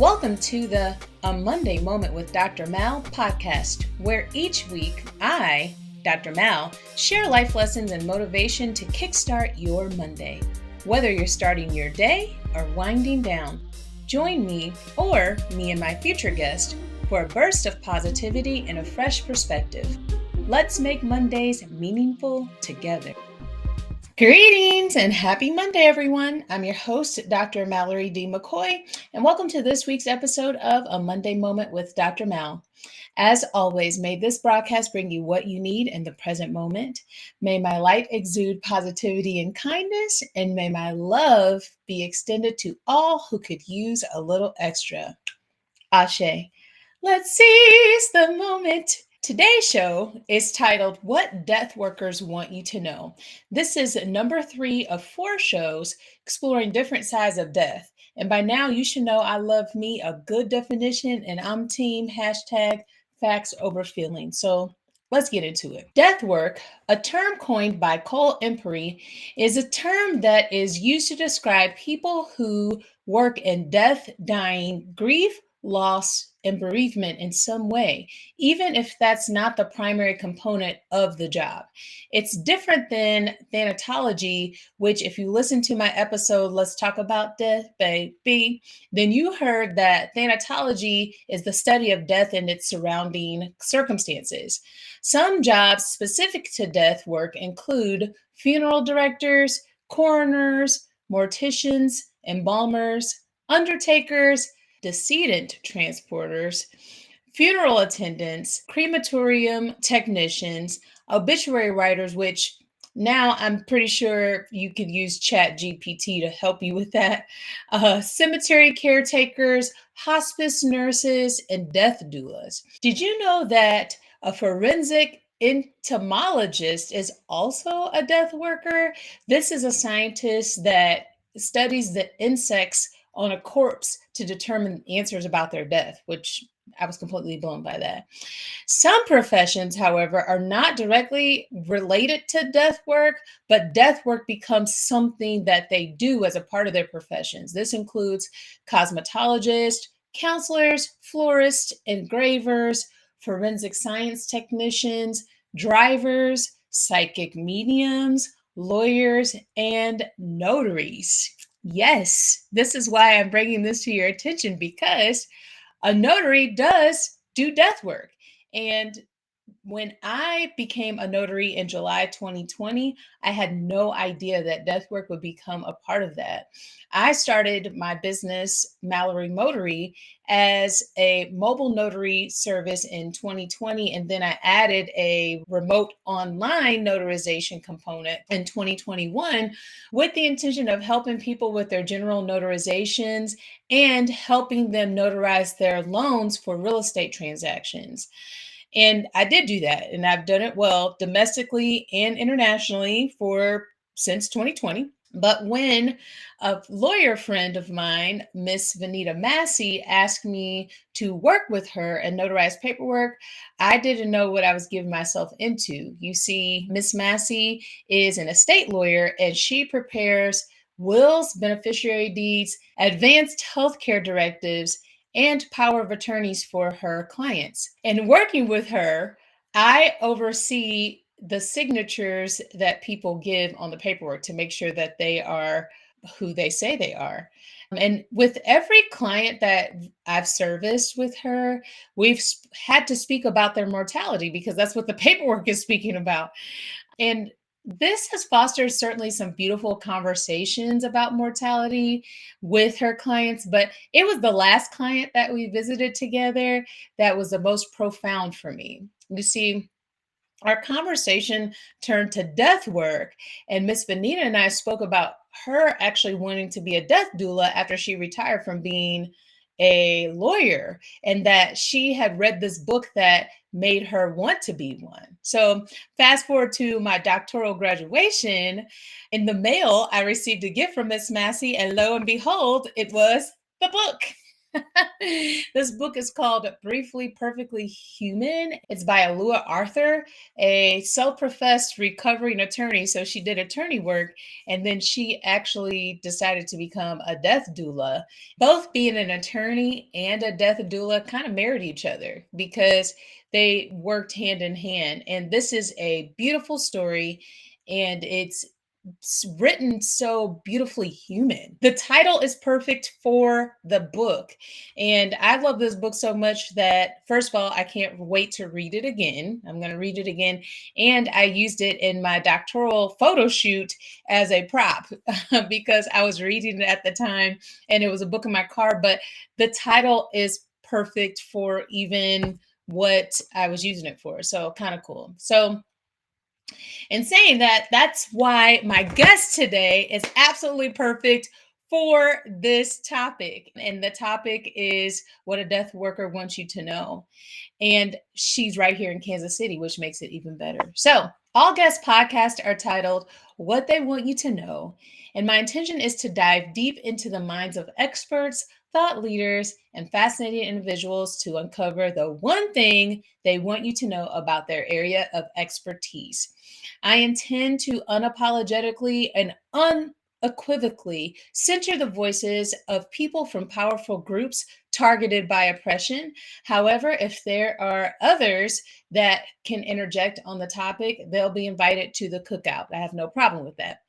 Welcome to the A Monday Moment with Dr. Mal podcast, where each week I, Dr. Mal, share life lessons and motivation to kickstart your Monday. Whether you're starting your day or winding down, join me or me and my future guest for a burst of positivity and a fresh perspective. Let's make Mondays meaningful together. Greetings and happy Monday, everyone. I'm your host, Dr. Mallory D. McCoy, and welcome to this week's episode of A Monday Moment with Dr. Mal. As always, may this broadcast bring you what you need in the present moment. May my light exude positivity and kindness, and may my love be extended to all who could use a little extra. Ashe. Let's seize the moment. Today's show is titled, What Death Workers Want You to Know. This is number 3 of 4 shows exploring different sides of death. And by now, you should know I love me a good definition, and I'm team #facts over feelings. So let's get into it. Death work, a term coined by Cole Empery, is a term that is used to describe people who work in death, dying, grief, loss, and bereavement in some way, even if that's not the primary component of the job. It's different than Thanatology, which if you listen to my episode, Let's Talk About Death, baby, then you heard that Thanatology is the study of death and its surrounding circumstances. Some jobs specific to death work include funeral directors, coroners, morticians, embalmers, undertakers, decedent transporters, funeral attendants, crematorium technicians, obituary writers, which now I'm pretty sure you could use ChatGPT to help you with that, cemetery caretakers, hospice nurses, and death doulas. Did you know that a forensic entomologist is also a death worker? This is a scientist that studies the insects on a corpse to determine answers about their death, which I was completely blown by that. Some professions, however, are not directly related to death work, but death work becomes something that they do as a part of their professions. This includes cosmetologists, counselors, florists, engravers, forensic science technicians, drivers, psychic mediums, lawyers, and notaries. Yes, this is why I'm bringing this to your attention, because a notary does do death work. And when I became a notary in July 2020, I had no idea that death work would become a part of that. I started my business, Mallory Notary, as a mobile notary service in 2020, and then I added a remote online notarization component in 2021 with the intention of helping people with their general notarizations and helping them notarize their loans for real estate transactions. And I did do that, and I've done it well domestically and internationally since 2020. But when a lawyer friend of mine, Miss Vanita Massey, asked me to work with her and notarize paperwork, I didn't know what I was getting myself into. You see, Miss Massey is an estate lawyer, and she prepares wills, beneficiary deeds, advanced healthcare directives, and power of attorneys for her clients. And working with her, I oversee the signatures that people give on the paperwork to make sure that they are who they say they are. And with every client that I've serviced with her, we've had to speak about their mortality because that's what the paperwork is speaking about. And this has fostered certainly some beautiful conversations about mortality with her clients, but it was the last client that we visited together that was the most profound for me. You see, our conversation turned to death work, and Miss Vanita and I spoke about her actually wanting to be a death doula after she retired from being a lawyer, and that she had read this book that made her want to be one. So fast forward to my doctoral graduation. In the mail, I received a gift from Miss Massey, and lo and behold, it was the book. This book is called Briefly Perfectly Human. It's by Alua Arthur, a self professed recovering attorney. So she did attorney work and then she actually decided to become a death doula. Both being an attorney and a death doula kind of married each other because they worked hand in hand. And this is a beautiful story and it's written so beautifully human. The title is perfect for the book. And I love this book so much that, first of all, I can't wait to read it again. I'm going to read it again. And I used it in my doctoral photo shoot as a prop because I was reading it at the time and it was a book in my car. But the title is perfect for even what I was using it for. So, kind of cool. So, in saying that, that's why my guest today is absolutely perfect for this topic. And the topic is what a death worker wants you to know. And she's right here in Kansas City, which makes it even better. So, all guest podcasts are titled What They Want You to Know. And my intention is to dive deep into the minds of experts, thought leaders, and fascinating individuals to uncover the one thing they want you to know about their area of expertise. I intend to unapologetically and unequivocally center the voices of people from powerful groups targeted by oppression. However, if there are others that can interject on the topic, they'll be invited to the cookout. I have no problem with that.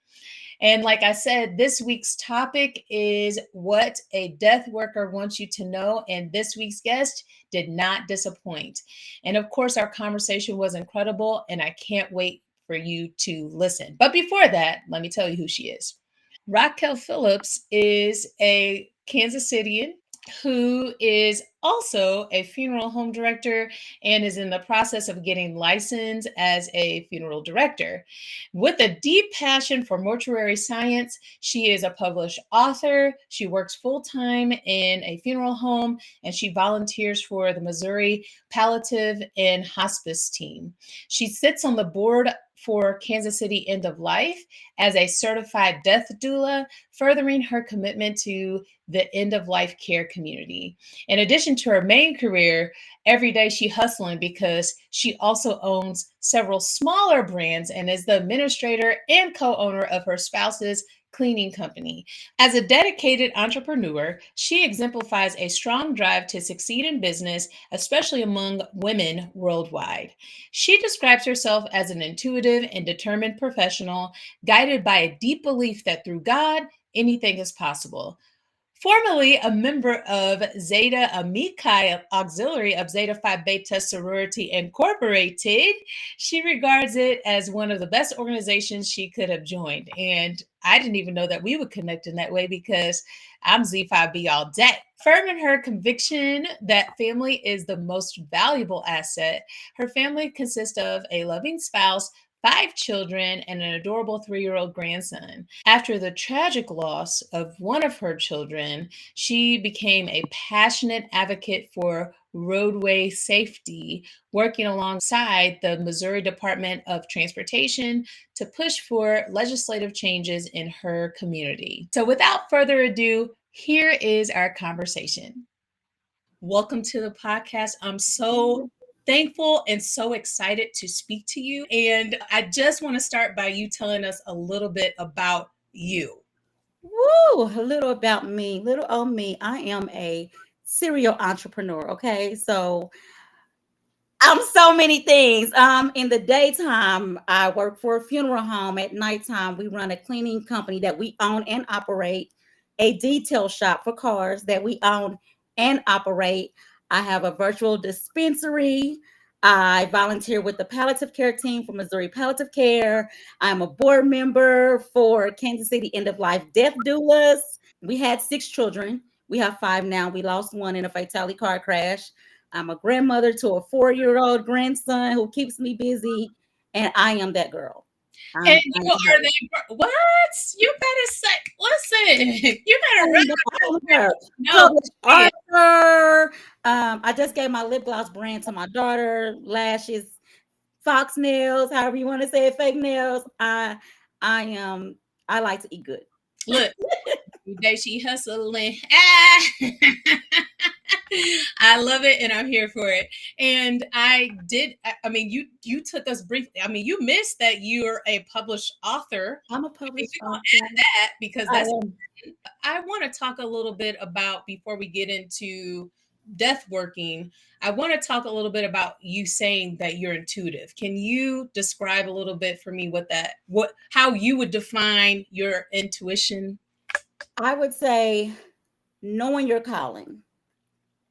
And like I said, this week's topic is what a death worker wants you to know. And this week's guest did not disappoint. And of course, our conversation was incredible, and I can't wait for you to listen. But before that, let me tell you who she is. Racquel Phillips is a Kansas Citian who is also a funeral home director and is in the process of getting licensed as a funeral director. With a deep passion for mortuary science, she is a published author. She works full time in a funeral home and she volunteers for the Missouri Palliative and Hospice team. She sits on the board for Kansas City End of Life as a certified death doula, furthering her commitment to the end of life care community. In addition to her main career, every day she hustling because she also owns several smaller brands and is the administrator and co-owner of her spouse's cleaning company. As a dedicated entrepreneur, she exemplifies a strong drive to succeed in business, especially among women worldwide. She describes herself as an intuitive and determined professional, guided by a deep belief that through God, anything is possible. Formerly a member of Zeta Amici Auxiliary of Zeta Phi Beta Sorority Incorporated, she regards it as one of the best organizations she could have joined. And I didn't even know that we would connect in that way because I'm Z5B all day. Firm in her conviction that family is the most valuable asset, her family consists of a loving spouse, 5 children, and an adorable 3-year-old grandson. After the tragic loss of one of her children, she became a passionate advocate for roadway safety, working alongside the Missouri Department of Transportation to push for legislative changes in her community. So, without further ado, here is our conversation. Welcome to the podcast. I'm so thankful and so excited to speak to you. And I just want to start by you telling us a little bit about you. Woo, a little about me, little on me. I am a serial entrepreneur. Okay. So I'm so many things. In the daytime, I work for a funeral home. At nighttime, we run a cleaning company that we own and operate, a detail shop for cars that we own and operate. I have a virtual dispensary. I volunteer with the palliative care team for Missouri Palliative Care. I'm a board member for Kansas City End of Life Death Doulas. We had 6 children. We have 5 now. We lost one in a fatality car crash. I'm a grandmother to a 4-year-old grandson who keeps me busy, and I am that girl. And I you am are her. that what? You better say, listen, you better I am her. no, Published say it. author. I just gave my lip gloss brand to my daughter. Lashes, fox nails, however you want to say it, fake nails. I am. I like to eat good. Look. Every day she hustling. Ah! I love it and I'm here for it. And I mean, you took us briefly. I mean, you missed that you're a published author. I'm a We're published gonna author. add that because I that's am. I want to talk a little bit about before we get into death working. I want to talk a little bit about you saying that you're intuitive. Can you describe a little bit for me what how you would define your intuition? I would say knowing your calling.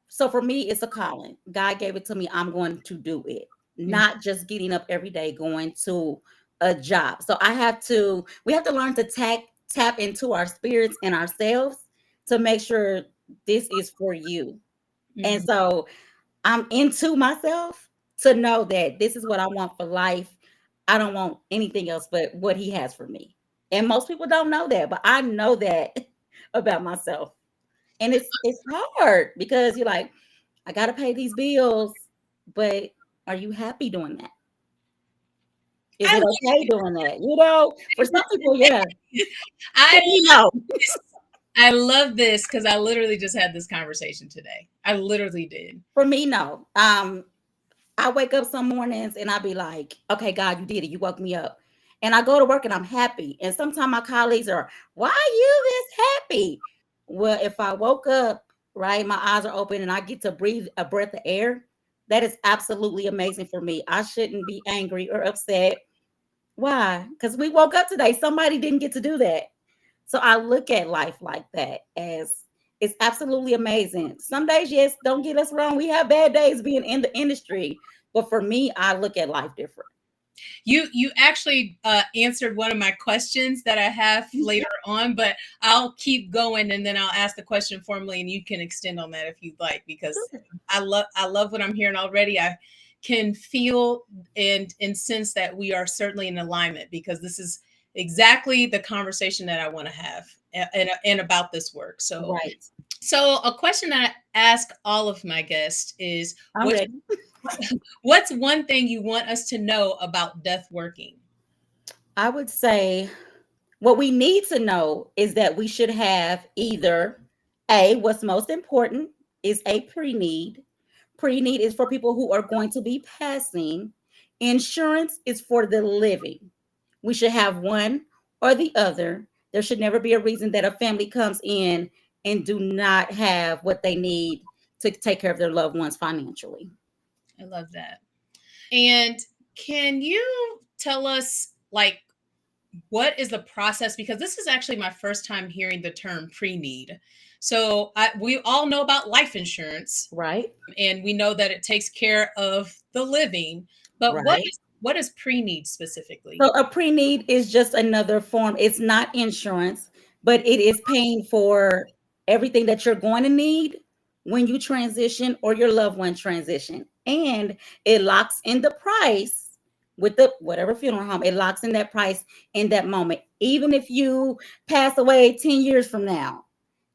So for me, it's a calling. God gave it to me. I'm going to do it, Mm. not just getting up every day going to a job. So we have to learn to tap into our spirits and ourselves to make sure this is for you. And Mhm. so I'm into myself to know that this is what I want for life. I don't want anything else but what he has for me. And most people don't know that, but I know that about myself. And it's hard because you're like, I got to pay these bills, but are you happy doing that? Is I it love okay doing that? You know, for some people, yeah. I For me, no. this. I love this because I literally just had this conversation today. I literally did. For me, no. I wake up some mornings and I be like, okay, God, you did it. You woke me up. And I go to work and I'm happy. And sometimes my colleagues are, why are you this happy? Well, if I woke up, right, my eyes are open and I get to breathe a breath of air, that is absolutely amazing for me. I shouldn't be angry or upset. Why? Because we woke up today. Somebody didn't get to do that. So I look at life like that as it's absolutely amazing. Some days, yes, don't get us wrong. We have bad days being in the industry. But for me, I look at life different. You actually answered one of my questions that I have later on, but I'll keep going and then I'll ask the question formally, and you can extend on that if you'd like, because I love what I'm hearing already. I can feel and sense that we are certainly in alignment because this is exactly the conversation that I want to have and about this work. Right. So a question that I ask all of my guests is I'm ready. what's one thing you want us to know about death working? I would say what we need to know is that we should have either what's most important is a pre-need. Pre-need is for people who are going to be passing. Insurance is for the living. We should have one or the other. There should never be a reason that a family comes in and do not have what they need to take care of their loved ones financially. I love that. And can you tell us like what is the process? Because this is actually my first time hearing the term pre-need. We all know about life insurance, Right? and we know that it takes care of the living. But Right. what is pre-need specifically? So a pre-need is just another form. It's not insurance, but it is paying for everything that you're going to need when you transition or your loved one transition. And it locks in the price with the whatever funeral home. It locks in that price in that moment. Even if you pass away 10 years from now,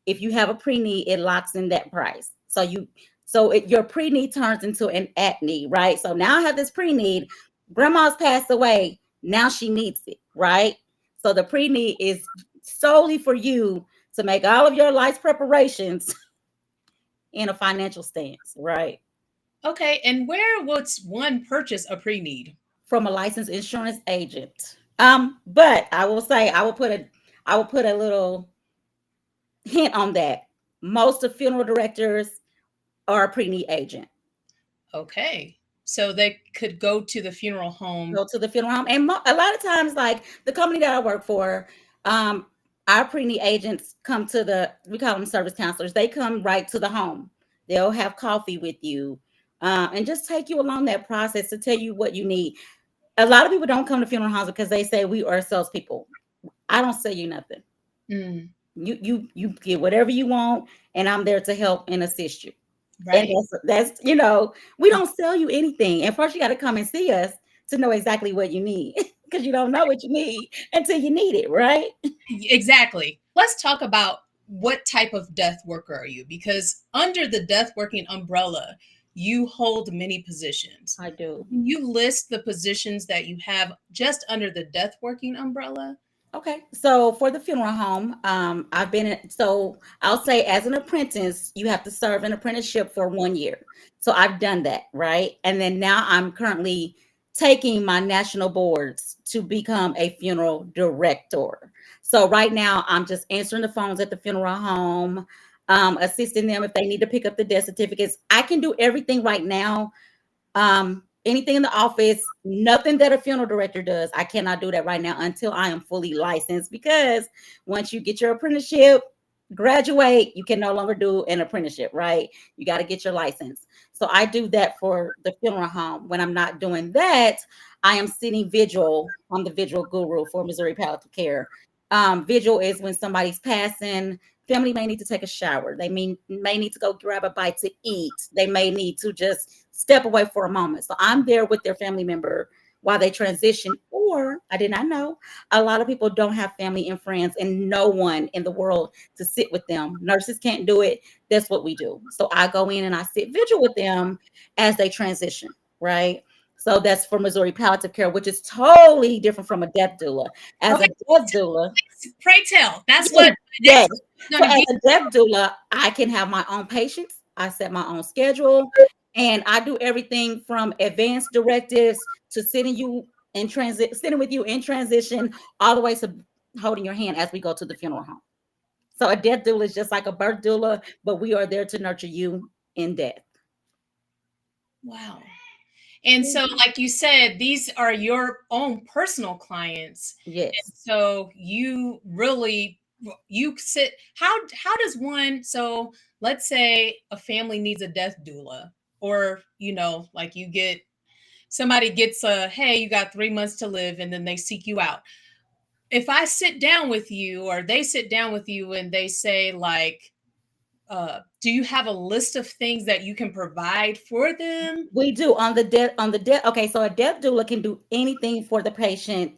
if you have a pre-need, it locks in that price. Your pre-need turns into an at-need, right? So now I have this pre-need. Grandma's passed away. Now she needs it, right? So the pre-need is solely for you to make all of your life's preparations in a financial stance, right? Okay, and where would one purchase a pre-need? From a licensed insurance agent. But I will say I will put a little hint on that. Most of funeral directors are a pre-need agent. Okay, so they could go to the funeral home. Go to the funeral home, and a lot of times, like the company that I work for, um, our pre-need agents come to we call them service counselors. They come right to the home. They'll have coffee with you, and just take you along that process to tell you what you need. A lot of people don't come to funeral homes because they say we are salespeople. I don't sell you nothing. Mm, You get whatever you want, and I'm there to help and assist you. And right. that's we don't sell you anything. And first you got to come and see us to know exactly what you need because you don't know what you need until you need it, right? Exactly. Let's talk about what type of death worker are you? Because under the death working umbrella, you hold many positions. I do. Can you list the positions that you have just under the death working umbrella? Okay, so for the funeral home, I've been so I'll say as an apprentice, you have to serve an apprenticeship for 1 year. So I've done that, right? And then now I'm currently taking my national boards to become a funeral director. So right now I'm just answering the phones at the funeral home, assisting them if they need to pick up the death certificates. I can do everything right now, anything in the office, nothing that a funeral director does. I cannot do that right now until I am fully licensed, because once you get your apprenticeship, graduate, you can no longer do an apprenticeship, right? You got to get your license. So I do that for the funeral home. When I'm not doing that, I am sitting vigil. I'm the vigil guru for Missouri Palliative Care. Vigil is when somebody's passing. Family may need to take a shower. They may need to go grab a bite to eat. They may need to just step away for a moment. So I'm there with their family member while they transition. Or I did not know, a lot of people don't have family and friends and no one in the world to sit with them. Nurses can't do it. That's what we do. So I go in and I sit vigil with them as they transition, right? So that's for Missouri Palliative Care, which is totally different from a death doula. As Okay, a death doula, pray tell. That's what yes, my next yes. question is So going to as be. a deaf doula, I can have my own patients. I set my own schedule, and I do everything from advanced directives to sitting with you in transition, all the way to holding your hand as we go to the funeral home. So a death doula is just like a birth doula, but we are there to nurture you in death. Wow. And so, like you said, these are your own personal clients. And Yes. so you really you sit how does one so let's say a family needs a death doula, or like you get somebody gets a hey, you got 3 months to live, and then they seek you out. If I sit down with you or they sit down with you and they say like do you have a list of things that you can provide for them? We do on the death. Okay, so a death doula can do anything for the patient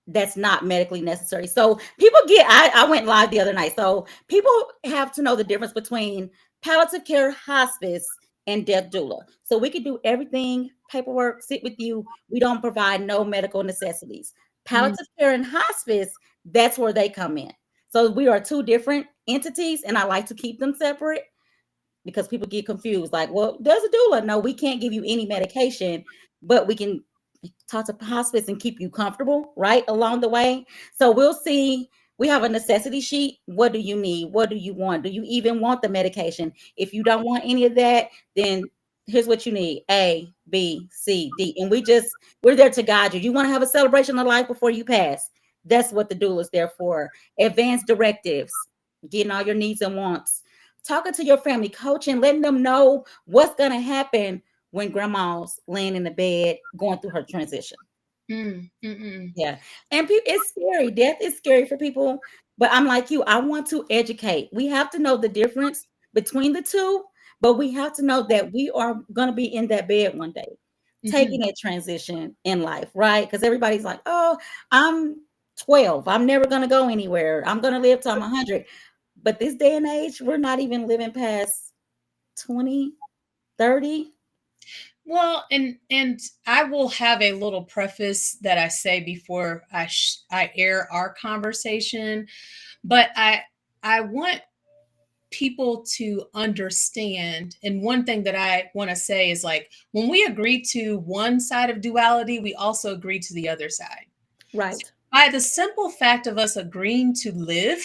that's not medically necessary. So people I went live the other night. So people have to know the difference between palliative care, hospice, and death doula. So we can do everything, paperwork, sit with you. We don't provide no medical necessities. Mm, Palliative care and hospice, that's where they come in. So we are two different entities, and I like to keep them separate because people get confused. Like, well, there's a doula. No, we can't give you any medication, but we can talk to hospice and keep you comfortable right along the way. So we'll see. We have a necessity sheet. What do you need? What do you want? Do you even want the medication? If you don't want any of that, then here's what you need: A, B, C, D. And we're there to guide you. You want to have a celebration of life before you pass. That's what the doula is there for. Advanced directives, getting all your needs and wants, talking to your family, coaching, letting them know what's going to happen when grandma's laying in the bed going through her transition. mm, mm, mm. Yeah. And it's scary. Death is scary for people. But I'm like you, I want to educate. We have to know the difference between the two, but we have to know that we are going to be in that bed one day, Mhm. taking that transition in life, right? Because everybody's like, oh, I'm 12. I'm never going to go anywhere. I'm going to live till I'm 100. But this day and age, we're not even living past 20, 30. Well, and I will have a little preface that I say before I air our conversation, but I want people to understand. And one thing that I want to say is like when we agree to one side of duality, we also agree to the other side. So Right. by the simple fact of us agreeing to live,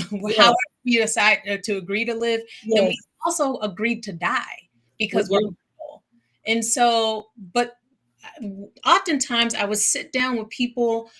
however Yes. we decide to agree to live, then we Yes. also agreed to die We because we're do. mortal. And so, but oftentimes I would sit down with people,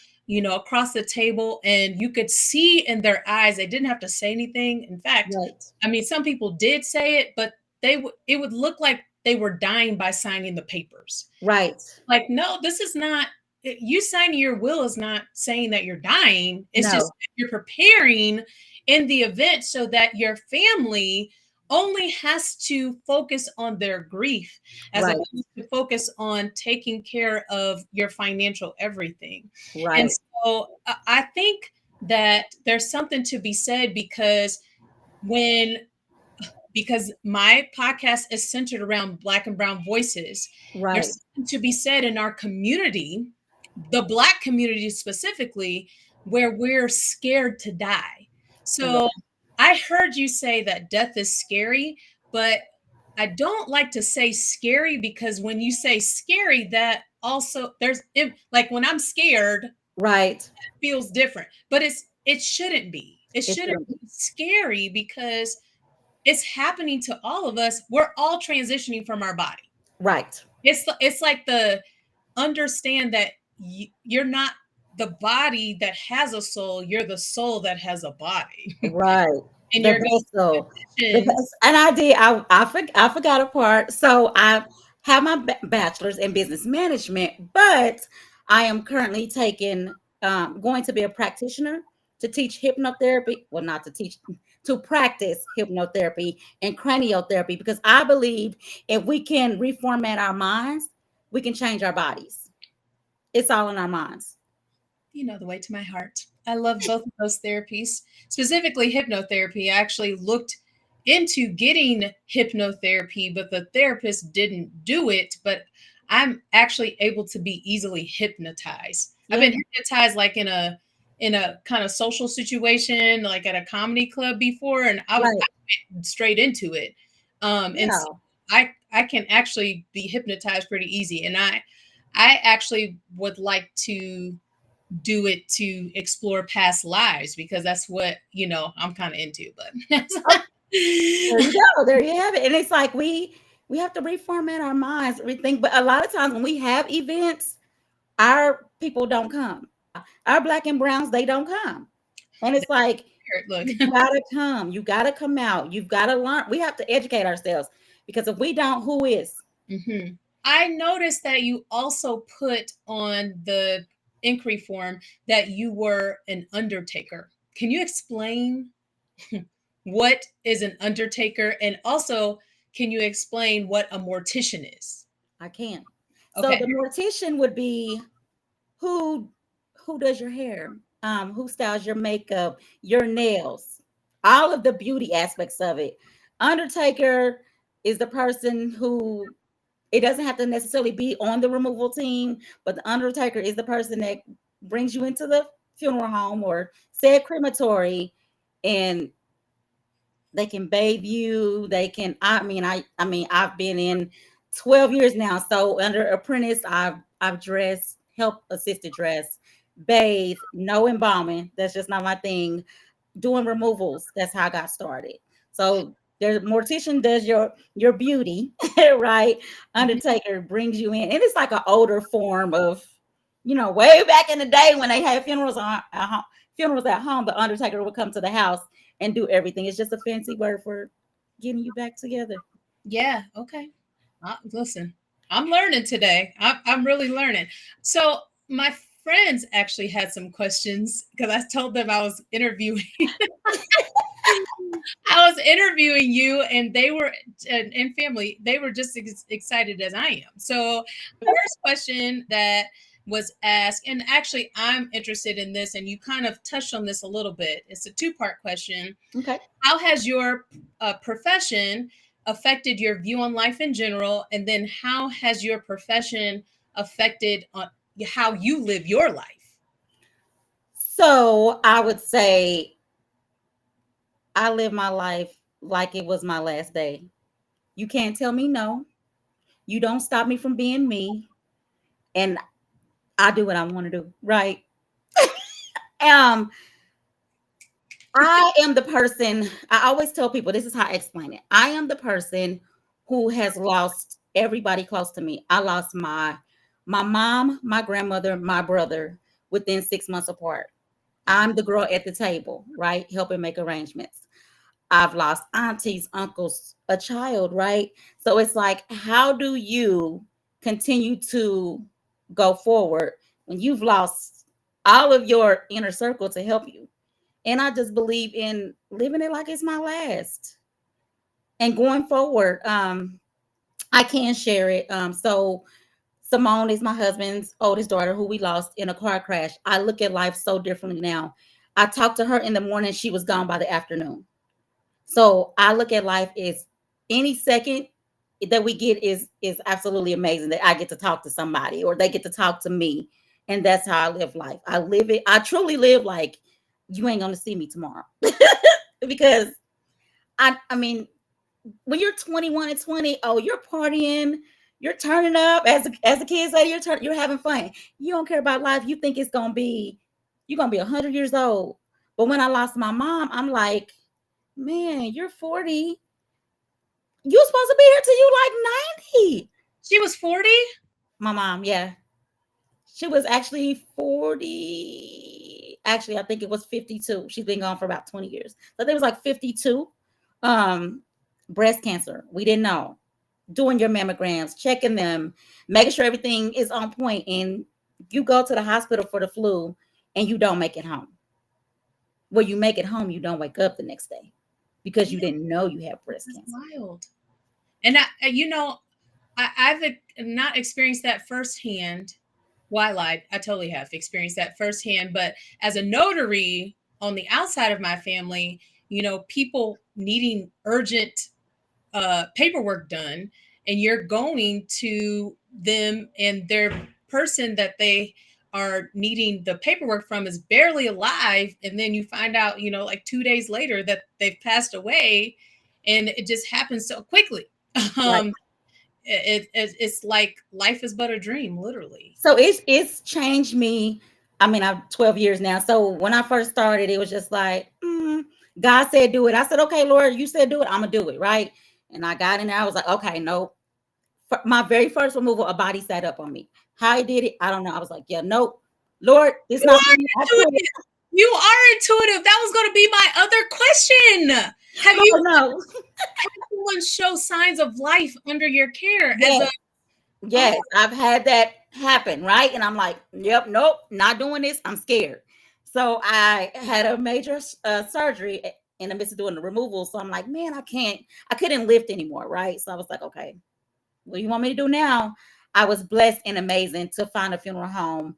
across the table, and you could see in their eyes, they didn't have to say anything. In fact, Right. I mean, some people did say it, but it would look like they were dying by signing the papers. Right. Like, no, this is not, you signing your will is not saying that you're dying. It's just No. that you're preparing in the event so that your family only has to focus on their grief as Right. opposed to focus on taking care of your financial everything. And Right. so I think that there's something to be said when because my podcast is centered around Black and Brown voices. Right. There's something to be said in our community, the Black community specifically, where we're scared to die. Yeah. So I heard you say that death is scary, but I don't like to say scary because when you say scary, that also like when I'm scared, Right. it feels different. But it shouldn't be. It It shouldn't shouldn't be. be scary because it's happening to all of us. We're all transitioning from our body. Right. It's like the understand that you're not the body that has a soul, you're the soul that has a body. Right. And The you're going vessel. to The transition. vessel. And I did. I forgot a part. So I have my bachelor's in business management, but I am currently taking going to be a practitioner to teach hypnotherapy. Well, not to teach, to practice hypnotherapy and craniotherapy because I believe if we can reformat our minds, we can change our bodies. It's all in our minds. You know the way to my heart. I love both of those therapies, specifically hypnotherapy. I actually looked into getting hypnotherapy, but the therapist didn't do it. But I'm actually able to be easily hypnotized. I've Yeah. been hypnotized like in a kind of social situation, like at a comedy club before, and Right. I went straight into it. And so Yeah. I can actually be hypnotized pretty easy, and I actually would like to do it to explore past lives because that's what I'm kind of into. But There you go. There you have it. And it's like we have to reformat our minds, rethink. But a lot of times when we have events, our people don't come. Our black and browns, they don't come. And it's like look, you gotta come. You gotta come out. You've got to learn. We have to educate ourselves because if we don't, who is? hmm I noticed that you also put on the inquiry form that you were an undertaker. Can you explain what is an undertaker, and also can you explain what a mortician is? I can. So Okay. the mortician would be who who does your hair, who styles your makeup, your nails, all of the beauty aspects of it. Undertaker is the person who it doesn't have to necessarily be on the removal team, but the undertaker is the person that brings you into the funeral home or said crematory, and they can bathe you. They can. I mean, I've been in 12 years now. So under apprentice, I've dressed, help assisted dress, bathe, no embalming. That's just not my thing. Doing removals. That's how I got started. So the mortician does your beauty, right? Mhm. Undertaker brings you in, and it's like an older form of, way back in the day when they had funerals at home. The undertaker would come to the house and do everything. It's just a fancy word for getting you back together. Yeah. Okay. Listen, I'm learning today. I'm really learning. So my friends actually had some questions because I told them I was interviewing. I was interviewing you, and they were and family. They were just as excited as I am. So the first question that was asked, and actually I'm interested in this, and you kind of touched on this a little bit. It's a two-part question. Okay. How has your profession affected your view on life in general, and then how has your profession affected on how you live your life? So I would say I live my life like it was my last day. You can't tell me no. You don't stop me from being me. And I do what I want to do. Right. Um, I am the person, I always tell people this is how I explain it. I am the person who has lost everybody close to me. I lost my mom, my grandmother, my brother within 6 months apart. I'm the girl at the table, right? Helping make arrangements. I've lost aunties, uncles, a child, right? So it's like, how do you continue to go forward when you've lost all of your inner circle to help you? And I just believe in living it like it's my last and going forward. I can share it. So Simone is my husband's oldest daughter who we lost in a car crash. I look at life so differently now. I talked to her in the morning, she was gone by the afternoon. So I look at life as any second that we get is absolutely amazing that I get to talk to somebody or they get to talk to me. And that's how I live life. I live it. I truly live like you ain't gonna see me tomorrow. Because I mean, when you're 21 and 20, oh, you're partying, you're turning up, as the kids say, you're having fun. You don't care about life. You think it's gonna be you're gonna be 100 years old. But when I lost my mom, I'm like, man, you're 40. You're supposed to be here till you like 90. She was 40? My mom, yeah. She was actually 40. Actually, I think it was 52. She's been gone for about 20 years. So there was like 52. Um, Breast cancer. We didn't know. Doing your mammograms, checking them, making sure everything is on point, and you go to the hospital for the flu and you don't make it home. Well, you make it home, you don't wake up the next day because you didn't know you have breast That's cancer. wild. And I've not experienced that firsthand. Well, I lied. I totally have experienced that firsthand. But as a notary on the outside of my family, people needing urgent paperwork done, and you're going to them, and their person that they are needing the paperwork from is barely alive, and then you find out, like 2 days later that they've passed away, and it just happens so quickly. Right. um, it's like life is but a dream, literally. So it's changed me. I mean, I'm 12 years now. So when I first started, it was just like, God said do it. I said, okay, Lord, you said do it. I'm gonna do it, right? And I got in there. I was like, okay, no. My very first removal, a body sat up on me. How I did it, I don't know. I was like, yeah, nope, Lord, it's You not are me. I quit. intuitive. You are intuitive. That was going to be my other question. Have Oh you no, had someone show signs of life under your care as yes, a? Oh, yes, I've had that happen, right? And I'm like, yep, nope, not doing this. I'm scared. So I had a major surgery in the midst of doing the removal. So I'm like, man, I couldn't lift anymore, right? So I was like, okay, what do you want me to do now? I was blessed and amazing to find a funeral home.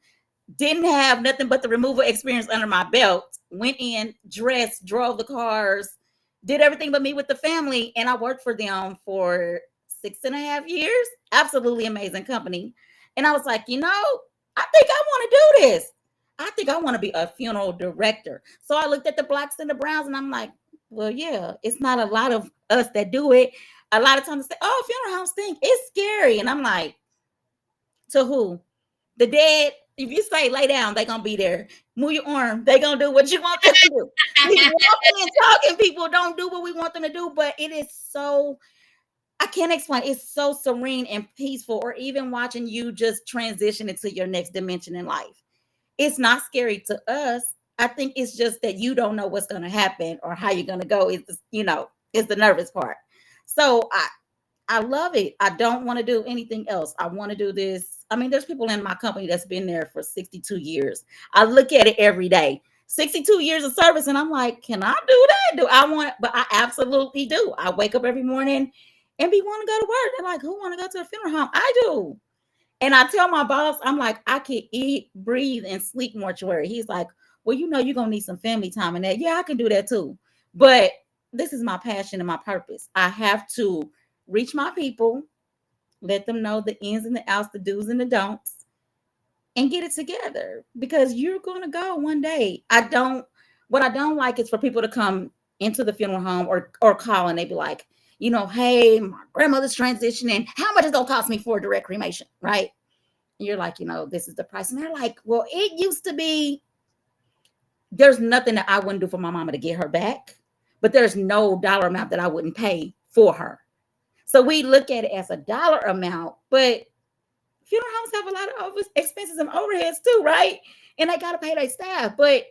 Didn't have nothing but the removal experience under my belt. Went in, dressed, drove the cars, did everything but meet with the family. And I worked for them for 6.5 years. Absolutely amazing company. And I was like, I think I want to do this. I think I want to be a funeral director. So I looked at the blacks and the browns and I'm like, well, yeah, it's not a lot of us that do it. A lot of times they say, oh, funeral homes stink. It's scary. And I'm like, to who? The dead, if you say lay down, they're gonna be there. Move your arm, they're gonna do what you want them to do. We walking and talking, people don't do what we want them to do, but it is so I can't explain. It's so serene and peaceful, or even watching you just transition into your next dimension in life. It's not scary to us. I think it's just that you don't know what's gonna happen or how you're gonna go. It's the nervous part. So I love it. I don't want to do anything else. I want to do this. I mean, there's people in my company that's been there for 62 years. I look at it every day. 62 years of service, and I'm like, can I do that? Do I want it? But I absolutely do. I wake up every morning and be want to go to work. They're like, who want to go to a funeral home? I do. And I tell my boss, I'm like, I can eat, breathe, and sleep mortuary. He's like, well, you're going to need some family time and that. Yeah, I can do that too. But this is my passion and my purpose. I have to reach my people, let them know the ins and the outs, the do's and the don'ts, and get it together because you're going to go one day. What I don't like is for people to come into the funeral home or call and they be like, hey, my grandmother's transitioning. How much is it going to cost me for a direct cremation? Right. And you're like, this is the price. And they're like, well, it used to be, there's nothing that I wouldn't do for my mama to get her back, but there's no dollar amount that I wouldn't pay for her. So we look at it as a dollar amount, but funeral homes have a lot of expenses and overheads too, right? And they got to pay their staff, but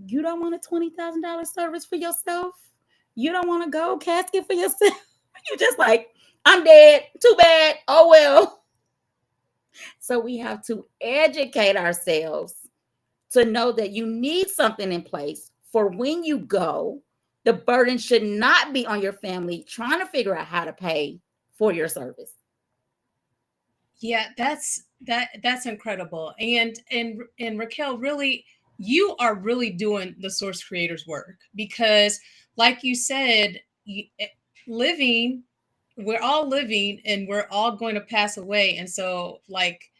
you don't want a $20,000 service for yourself. You don't want to go casket for yourself. You just like, I'm dead. Too bad. Oh, well. So we have to educate ourselves to know that you need something in place for when you go. The burden should not be on your family trying to figure out how to pay for your service. Yeah, that's incredible. And Racquel, really, you are really doing the source creators work because, like you said, living, we're all living and we're all going to pass away. And so, like,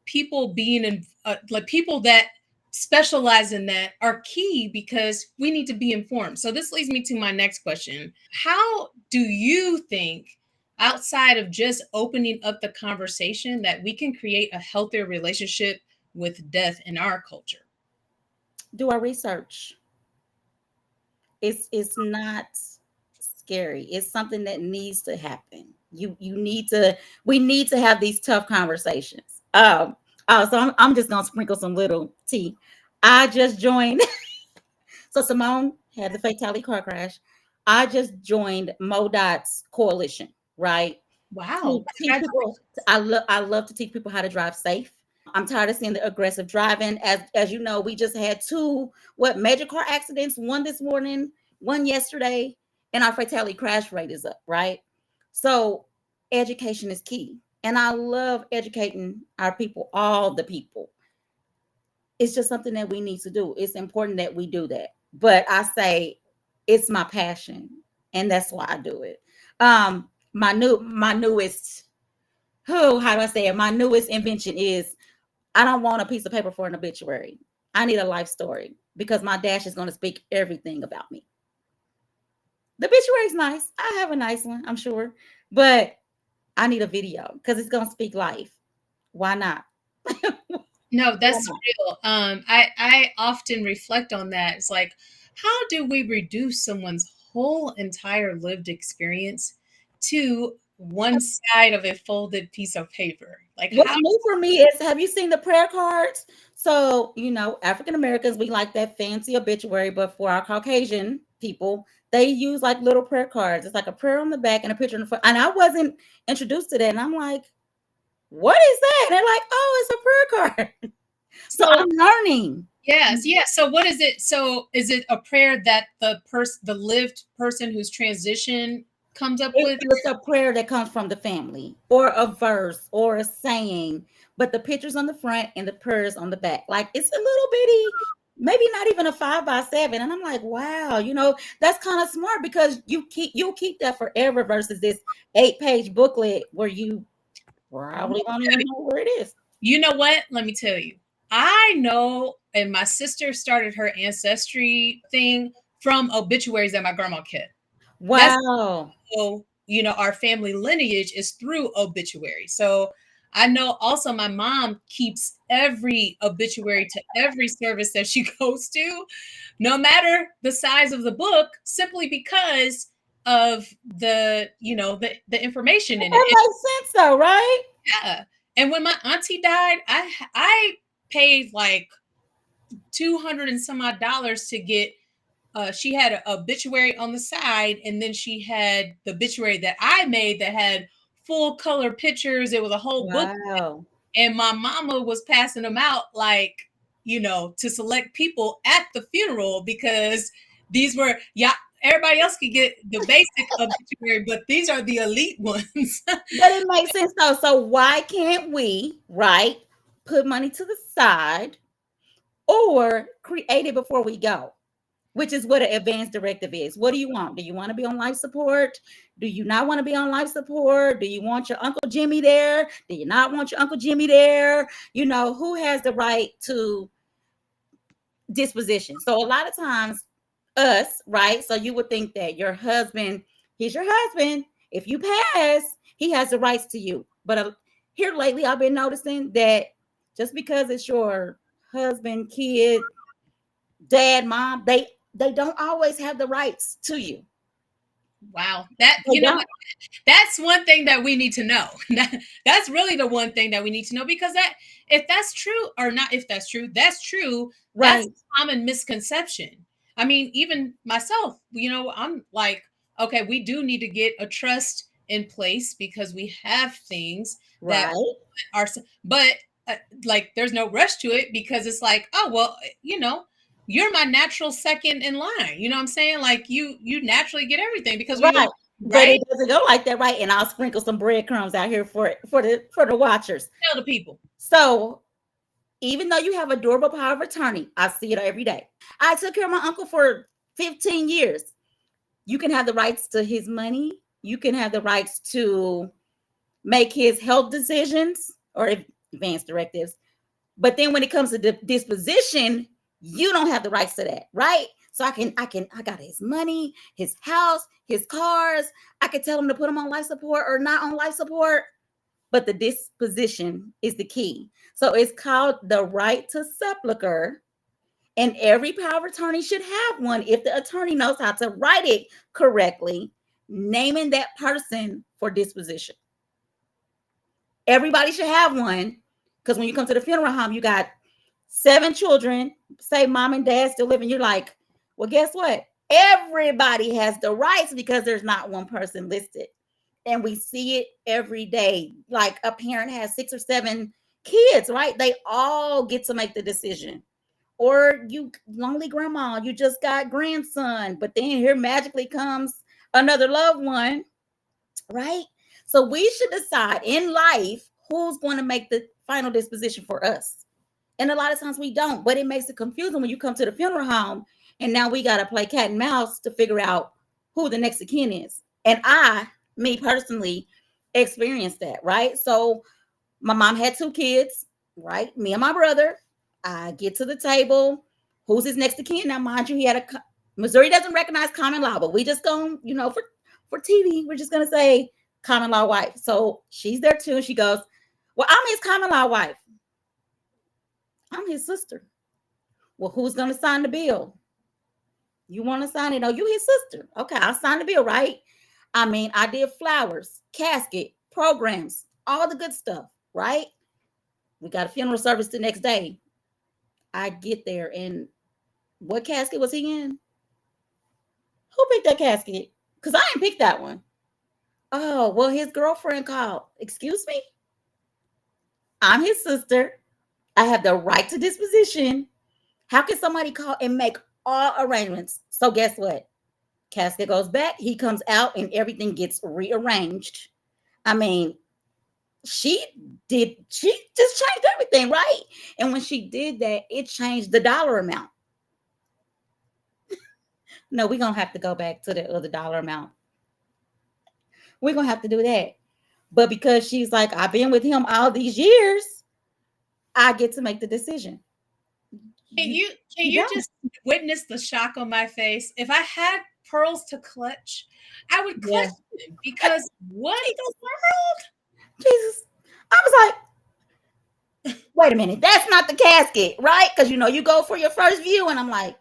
people being in like people that specialize in that are key because we need to be informed. So this leads me to my next question. How do you think, outside of just opening up the conversation, that we can create a healthier relationship with death in our culture? Do our research. It's not scary. It's something that needs to happen. You need to we need to have these tough conversations. So I'm just gonna sprinkle some little tea. I just joined. So Simone had the fatality car crash. I just joined MoDOT's coalition, right? To Wow, teach people. congratulations. I love to teach people how to drive safe. I'm tired of seeing the aggressive driving. As you know, we just had two major car accidents, one this morning, one yesterday, and our fatality crash rate is up, right? So education is key. And I love educating our people, all the people. It's just something that we need to do. It's important that we do that. But I say it's my passion, and that's why I do it. My newest, how do I say it? My newest invention is I don't want a piece of paper for an obituary. I need a life story because my dash is going to speak everything about me. The obituary is nice. I have a nice one, I'm sure, but I need a video because it's going to speak life. Why not? No, Why that's not? real. I often reflect on that. It's like, how do we reduce someone's whole entire lived experience to one side of a folded piece of paper? Like, What's how? new for me is, have you seen the prayer cards? So, African Americans, we like that fancy obituary, but for our Caucasian people, they use like little prayer cards. It's like a prayer on the back and a picture on the front. And I wasn't introduced to that. And I'm like, what is that? And they're like, oh, it's a prayer card. So So I'm learning. yes, yes. So what is it? So is it a prayer that the lived person who's transitioned comes up with? It's a prayer that comes from the family, or a verse, or a saying, but the pictures on the front and the prayers on the back. Like it's a little bitty, maybe not even a 5x7. And I'm like, wow, that's kind of smart because you'll keep that forever versus this 8-page booklet where you probably don't even know where it is. You know what? Let me tell you. I know, and my sister started her ancestry thing from obituaries that my grandma kept. That's Wow. how, our family lineage is through obituary. So I know also my mom keeps every obituary to every service that she goes to, no matter the size of the book, simply because of the information in it. That makes sense though, right? Yeah. And when my auntie died, I paid like 200 and some odd dollars to get she had an obituary on the side, and then she had the obituary that I made that had full color pictures. It was a whole book, Wow. and my mama was passing them out like, to select people at the funeral because these were, yeah, everybody else could get the basic obituary, but these are the elite ones. But it makes sense though. So why can't we, right, put money to the side or create it before we go? Which is what an advance directive is. What do you want? Do you want to be on life support? Do you not want to be on life support? Do you want your Uncle Jimmy there? Do you not want your Uncle Jimmy there? Who has the right to disposition? So a lot of times, us, right? So you would think that your husband, he's your husband. If you pass, he has the rights to you. But here lately, I've been noticing that just because it's your husband, kid, dad, mom, they don't always have the rights to you. Wow. That, They don't. that's one thing that we need to know. That's really the one thing that we need to know, because that, if that's true, or not, if that's true, that's true. That's Right. a common misconception. I mean, even myself, I'm like, okay, we do need to get a trust in place because we have things that Right. are, but like, there's no rush to it because it's like, oh, well, you're my natural second in line. You know what I'm saying? Like, you naturally get everything because we Right. want, But right? it doesn't go like that, right? And I'll sprinkle some breadcrumbs out here for the watchers. Tell the people. So even though you have a durable power of attorney, I see it every day. I took care of my uncle for 15 years. You can have the rights to his money. You can have the rights to make his health decisions, or if advance directives. But then when it comes to the disposition, you don't have the rights to that, right? So I got his money, his house, his cars. I could tell him to put him on life support or not on life support, but the disposition is the key. So it's called the right to sepulcher, and every power of attorney should have one if the attorney knows how to write it correctly, naming that person for disposition. Everybody should have one, because when you come to the funeral home, you got 7 children, say mom and dad still living. You're like, well, guess what? Everybody has the rights because there's not one person listed. And we see it every day. Like a parent has 6 or 7 kids, right? They all get to make the decision. Or you lonely grandma, you just got grandson, but then here magically comes another loved one, right? So we should decide in life who's going to make the final disposition for us. And a lot of times we don't, but it makes it confusing when you come to the funeral home and now we got to play cat and mouse to figure out who the next of kin is. And me personally, experienced that, right? So my mom had 2 kids, right? Me and my brother. I get to the table. Who's his next of kin? Now, mind you, he had Missouri doesn't recognize common law, but we just going, for TV, we're just going to say common law wife. So she's there too. And she goes, well, I'm his common law wife. I'm his sister. Well, who's going to sign the bill? You want to sign it? Oh, you his sister. Okay, I'll sign the bill, right? I mean, I did flowers, casket, programs, all the good stuff, right? We got a funeral service the next day. I get there, and what casket was he in? Who picked that casket? Because I didn't pick that one. Oh, well, his girlfriend called. Excuse me? I'm his sister. I have the right to disposition. How can somebody call and make all arrangements? So guess what? Casket goes back. He comes out and everything gets rearranged. I mean, she just changed everything, right? And when she did that, it changed the dollar amount. No, we're going to have to go back to the other dollar amount. We're going to have to do that. But because she's like, I've been with him all these years, I get to make the decision. Can you just witness the shock on my face? If I had pearls to clutch, I would clutch them, because what in the world? Jesus. I was like, wait a minute, that's not the casket, right? Because you go for your first view, and I'm like,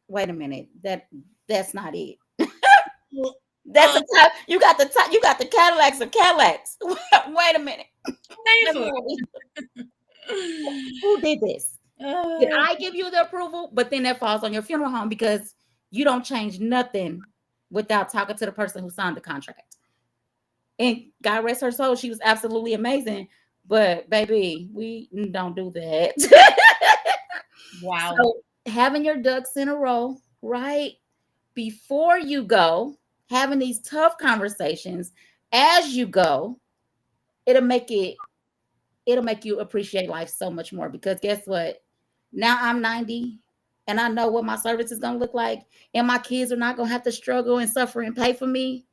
wait a minute, that's not it. That's the top. You got the Cadillacs of Cadillacs. Wait a minute. Who did this? Did I give you the approval? But then that falls on your funeral home, because you don't change nothing without talking to the person who signed the contract. And God rest her soul, she was absolutely amazing. But baby, we don't do that. Wow. So having your ducks in a row, right? Before you go, having these tough conversations as you go, it'll make you appreciate life so much more. Because guess what? Now I'm 90 and I know what my service is going to look like, and my kids are not going to have to struggle and suffer and pay for me.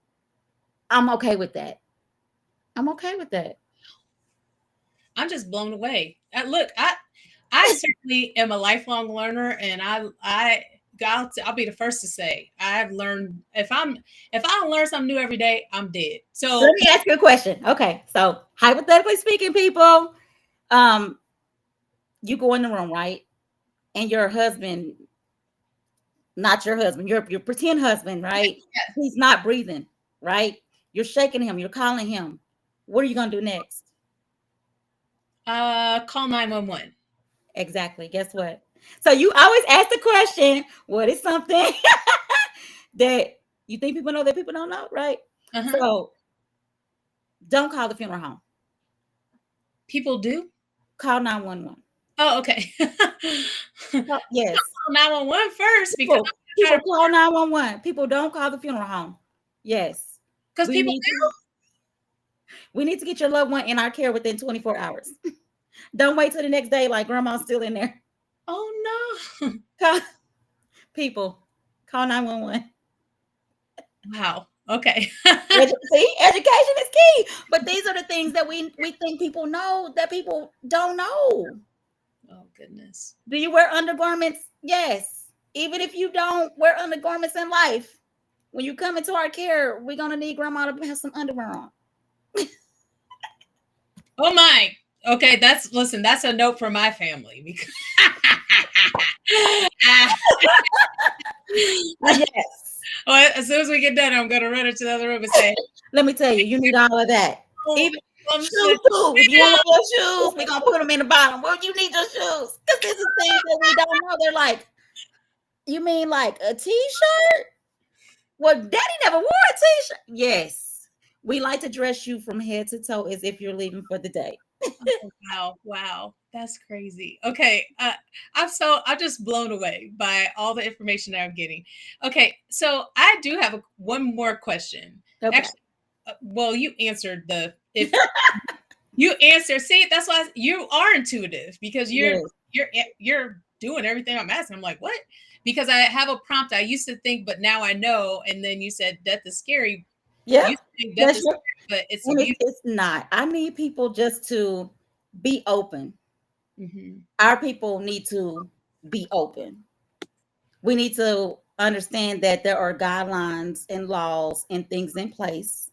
I'm okay with that. I'm okay with that. I'm just blown away. Look, I certainly am a lifelong learner, and I'll be the first to say I've learned. If I don't learn something new every day, I'm dead. So let me ask you a question. Okay, so hypothetically speaking, people, you go in the room, right? And your husband, not your husband, your pretend husband, right? Yes. He's not breathing, right? You're shaking him, you're calling him. What are you gonna do next? Call 911. Exactly. Guess what? So you always ask the question, what is something that you think people know that people don't know, right? Uh-huh. So don't call the funeral home. People do? Call 911. Oh, okay. Yes. Call 911 first, people call 911. People don't call the funeral home. Yes. Because people do. We need to get your loved one in our care within 24 hours. Don't wait till the next day like grandma's still in there. Oh no. People, call 911. Wow. Okay. See, education is key. But these are the things that we think people know that people don't know. Oh goodness. Do you wear undergarments? Yes. Even if you don't wear undergarments in life, when you come into our care, we're gonna need grandma to have some underwear on. Oh my. Okay, that's listen. That's a note for my family because. Yes. Well, as soon as we get done, I'm gonna run into the other room and say, Let me tell you, you need all of that. "Oh, Even I'm shoes shit." too. If you don't wear your shoes, we're gonna put them in the bottom. Well, you need your shoes. Because this is things that we don't know. They're like, you mean like a t-shirt? Well, daddy never wore a t-shirt. Yes. We like to dress you from head to toe as if you're leaving for the day. Oh, wow, wow, that's crazy. Okay, I'm just blown away by all the information that I'm getting. Okay, so I do have one more question. Okay. Actually, well, you answered the if you answer. See, that's why you are intuitive because Yes. you're doing everything I'm asking. I'm like, what? Because I have a prompt. I used to think, but now I know. And then you said death is scary. Yep. You think death That's is your scary, but it's a and beautiful. it's not. I need people just to be open. Hmm. Our people need to be open. We need to understand that there are guidelines and laws and things in place.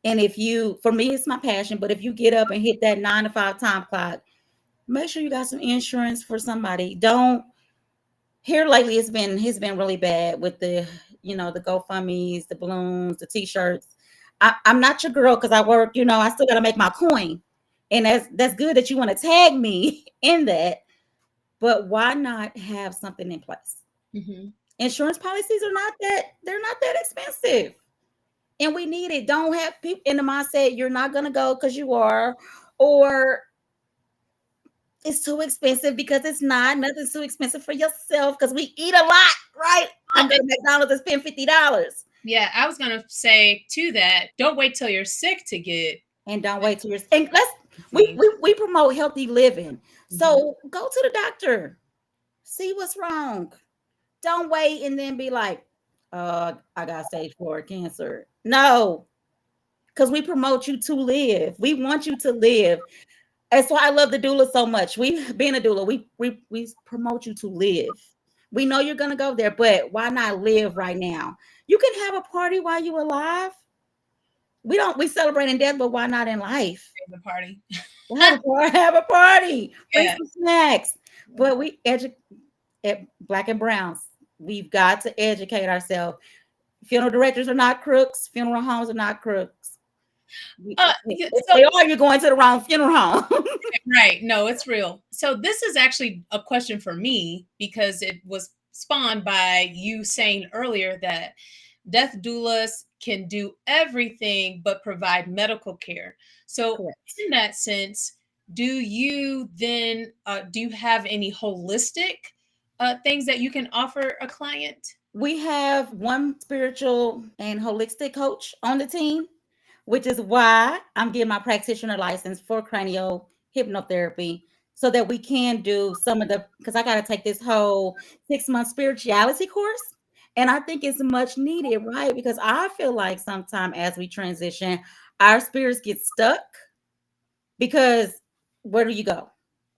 And if you, for me, it's my passion, but if you get up and hit that 9 to 5 time clock, make sure you got some insurance for somebody. Don't here lately it's been really bad with the GoFundMe's, the balloons, the t-shirts. I'm not your girl because I work, I still gotta make my coin. And that's good that you want to tag me in that, but why not have something in place? Hmm. Insurance policies they're not that expensive. And we need it. Don't have people in the mindset you're not gonna go because you are, or it's too expensive because it's not. Nothing's too expensive for yourself because we eat a lot, right? I Oh, go to McDonald's and spend $50. yeah, I was gonna say to that. Don't wait till you're sick to get And don't wait till you're and let's vaccine. we promote healthy living. Hmm. So go to the doctor, see what's wrong. Don't wait and then be like, I got stage 4 cancer. No, because we promote you to live. We want you to live. That's why I love the doula so much. We being a doula, we promote you to live. We know you're gonna go there, but why not live right now? You can have a party while you're alive. We celebrate in death, but why not in life? The party. Have a party, have a party, bring Yeah. some snacks. But we educate black and browns. We've got to educate ourselves. Funeral directors are not crooks. Funeral homes are not crooks. Yeah, If so they are, you're going to the wrong funeral home. right, no, it's real. So this is actually a question for me because it was spawned by you saying earlier that death doulas can do everything but provide medical care. So Correct. in that sense, do you have any holistic things that you can offer a client? We have one spiritual and holistic coach on the team, which is why I'm getting my practitioner license for cranial hypnotherapy so that we can do some of the because I got to take this whole 6 month spirituality course. And I think it's much needed, right? Because I feel like sometimes as we transition, our spirits get stuck because where do you go?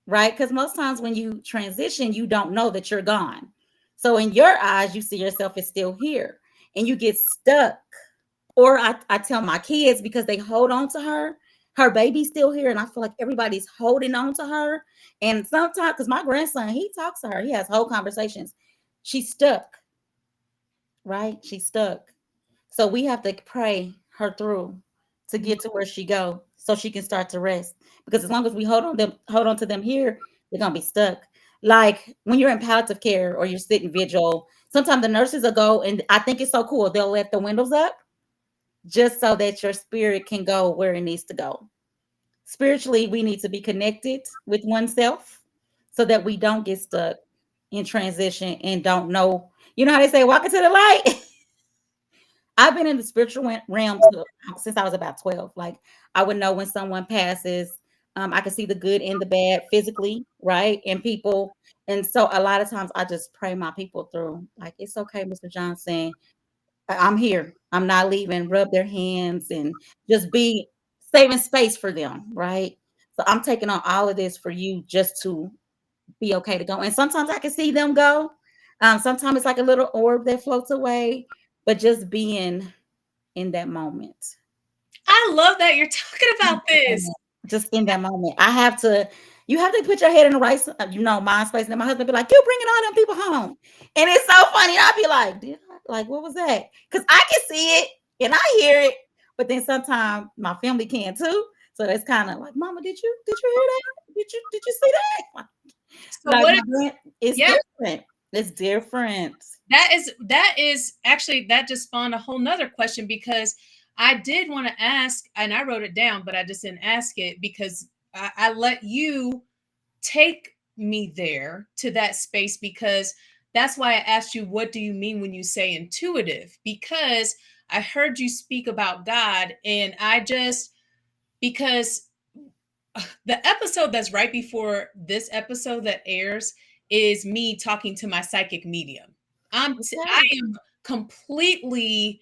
Right? Because most times when you transition, you don't know that you're gone. So in your eyes, you see yourself as still here and you get stuck. Or I tell my kids because they hold on to her baby's still here, and I feel like everybody's holding on to her. And sometimes, because my grandson, he talks to her, he has whole conversations. She's stuck, right? She's stuck. So we have to pray her through to get to where she go so she can start to rest. Because as long as we hold on to them here, they're gonna be stuck. Like when you're in palliative care or you're sitting vigil, sometimes the nurses will go and I think it's so cool. They'll let the windows up just so that your spirit can go where it needs to go. Spiritually, we need to be connected with oneself so that we don't get stuck in transition and don't know. You know how they say, walk into the light? I've been in the spiritual realm since I was about 12. Like I would know when someone passes. I can see the good and the bad physically, right? And people. And so a lot of times I just pray my people through. Like, it's okay, Mr. Johnson. I'm here. I'm not leaving. Rub their hands and just be saving space for them, right? So I'm taking on all of this for you just to be okay to go. And sometimes I can see them go. Sometimes it's like a little orb that floats away, but just being in that moment. I love that you're talking about this. Just in that moment. You have to put your head in the right, mind space. And my husband be like, you bringing all them people home. And it's so funny. And I'll be like, did I? Like, what was that? Because I can see it and I hear it. But then sometimes my family can too. So it's kind of like, Mama, did you hear that? Did you see that? So Like what? it's Yeah, different. It's different. that is actually, that just spawned a whole nother question, because I did want to ask, and I wrote it down, but I just didn't ask it because I let you take me there to that space, because that's why I asked you, what do you mean when you say intuitive? Because I heard you speak about God, and I just, because the episode that's right before this episode that airs is me talking to my psychic medium. I Okay. am completely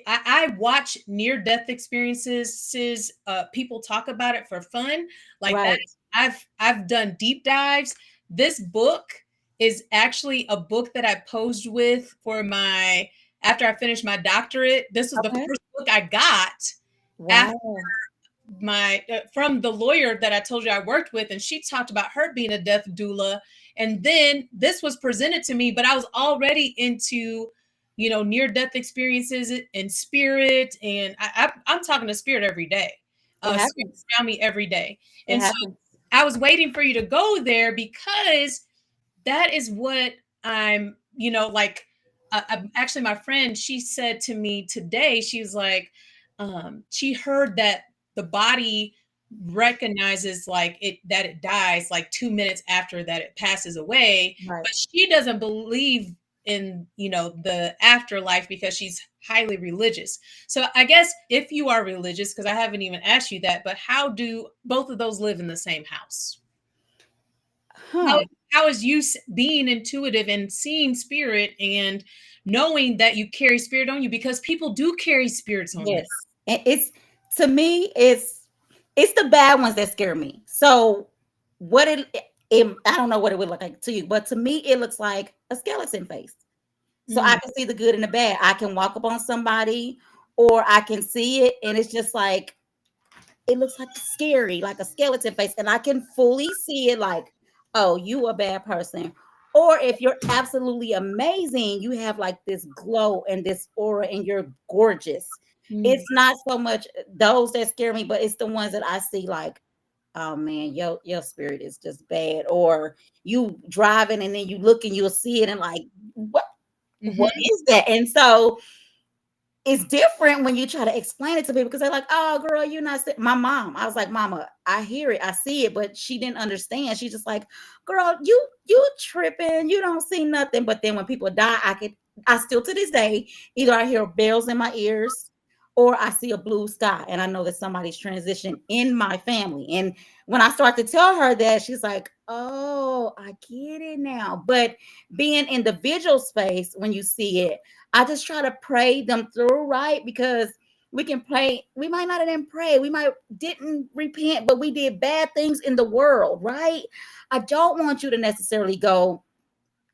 I watch near death experiences. People talk about it for fun, like that. Right. I've done deep dives. This book is actually a book that I posed with for my after I finished my doctorate. This was the Okay. first book I got after Wow. my from the lawyer that I told you I worked with, and she talked about her being a death doula. And then this was presented to me, but I was already into, near death experiences and spirit, and I'm talking to spirit every day. It Spirit happens. around me every day, It and so happens. I was waiting for you to go there because that is what I'm, like, actually, my friend, she said to me today, she was like, she heard that the body recognizes like that it dies like 2 minutes after that it passes away, Right. but she doesn't believe in, the afterlife because she's highly religious. So I guess if you are religious, because I haven't even asked you that, but how do both of those live in the same house? how Huh. how is you being intuitive and seeing spirit and knowing that you carry spirit on you, because people do carry spirits on them? Yes. And it's to me, it's the bad ones that scare me. So what I don't know what it would look like to you, but to me, it looks like a skeleton face. So I Mm, can see the good and the bad. I can walk up on somebody or I can see it and it's just like it looks like scary, like a skeleton face, and I can fully see it like, oh, you a bad person. Or if you're absolutely amazing, you have like this glow and this aura and you're gorgeous. mm, It's not so much those that scare me, but it's the ones that I see like, oh man, your spirit is just bad. Or you driving and then you look and you'll see it and like, what mhm, is that? And so it's different when you try to explain it to people because they're like, "Oh, girl, you're not." My mom, I was like, "Mama, I hear it, I see it," but she didn't understand. She's just like, "Girl, you tripping? You don't see nothing." But then when people die, I still to this day either I hear bells in my ears or I see a blue sky, and I know that somebody's transitioned in my family. And when I start to tell her that, she's like, "Oh, I get it now." But being in the visual space when you see it, I just try to pray them through, right? Because we can pray, we might not have didn't pray, we might didn't repent, but we did bad things in the world, right? I don't want you to necessarily go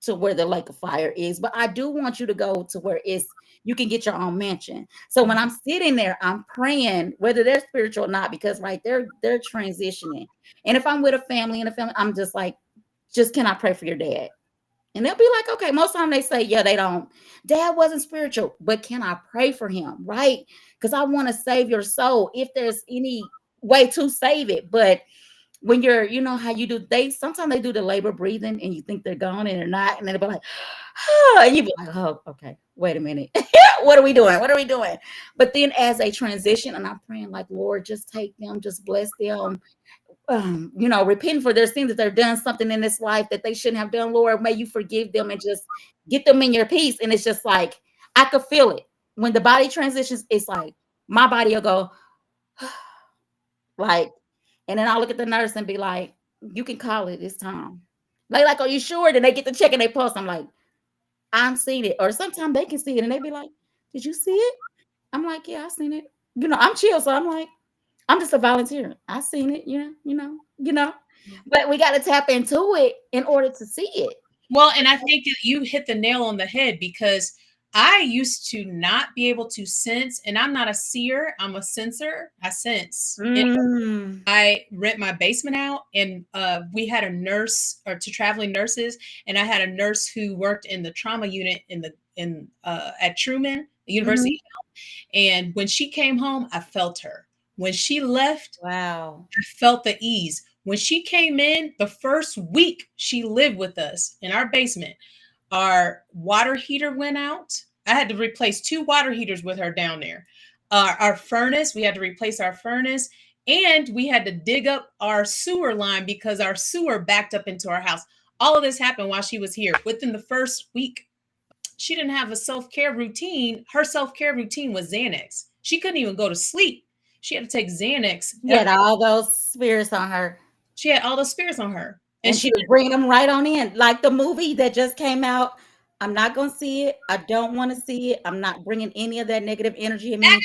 to where the lake of fire is, but I do want you to go to where it's you can get your own mansion. So when I'm sitting there, I'm praying, whether they're spiritual or not, because right, they're transitioning. And if I'm with a family and a family, I'm just like, just can I pray for your dad? And they'll be like, okay, most of the time they say, yeah, they don't. Dad wasn't spiritual, but can I pray for him? Right? Because I want to save your soul if there's any way to save it. But when you're, you know how you do, they sometimes they do the labor breathing and you think they're gone and they're not. And then they'll be like, oh, and you be like, oh, okay, wait a minute. What are we doing? What are we doing? But then as they transition, and I'm praying, like, Lord, just take them, just bless them, repent for their sins that they've done something in this life that they shouldn't have done. Lord, may you forgive them and just get them in your peace. And it's just like I could feel it when the body transitions. It's like my body will go like, and then I'll look at the nurse and be like, "You can call it this time." Like, are you sure? Then they get the check and they post. I'm like, I'm seeing it, or sometimes they can see it and they be like, Did you see it? I'm like, yeah, I seen it. I'm chill, so I'm like, I'm just a volunteer. I seen it, But we got to tap into it in order to see it. Well, and I think that you hit the nail on the head because I used to not be able to sense, and I'm not a seer, I'm a sensor. I sense. Mm. I rent my basement out, and we had a nurse or two traveling nurses, and I had a nurse who worked in the trauma unit in at Truman Hmm. University. And when she came home, I felt her. When she left, Wow. I felt the ease. When she came in, the first week she lived with us in our basement, our water heater went out. I had to replace two water heaters with her down there. Our furnace, we had to replace our furnace, and we had to dig up our sewer line because our sewer backed up into our house. All of this happened while she was here. Within the first week, she didn't have a self-care routine. Her self-care routine was Xanax. She couldn't even go to sleep. She had to take Xanax She had every. all those spirits on her, She had all the spirits on her, and and she she was bringing them right on in, like the movie that just came out. I'm not gonna see it. I don't want to see it. I'm not bringing any of that negative energy in me.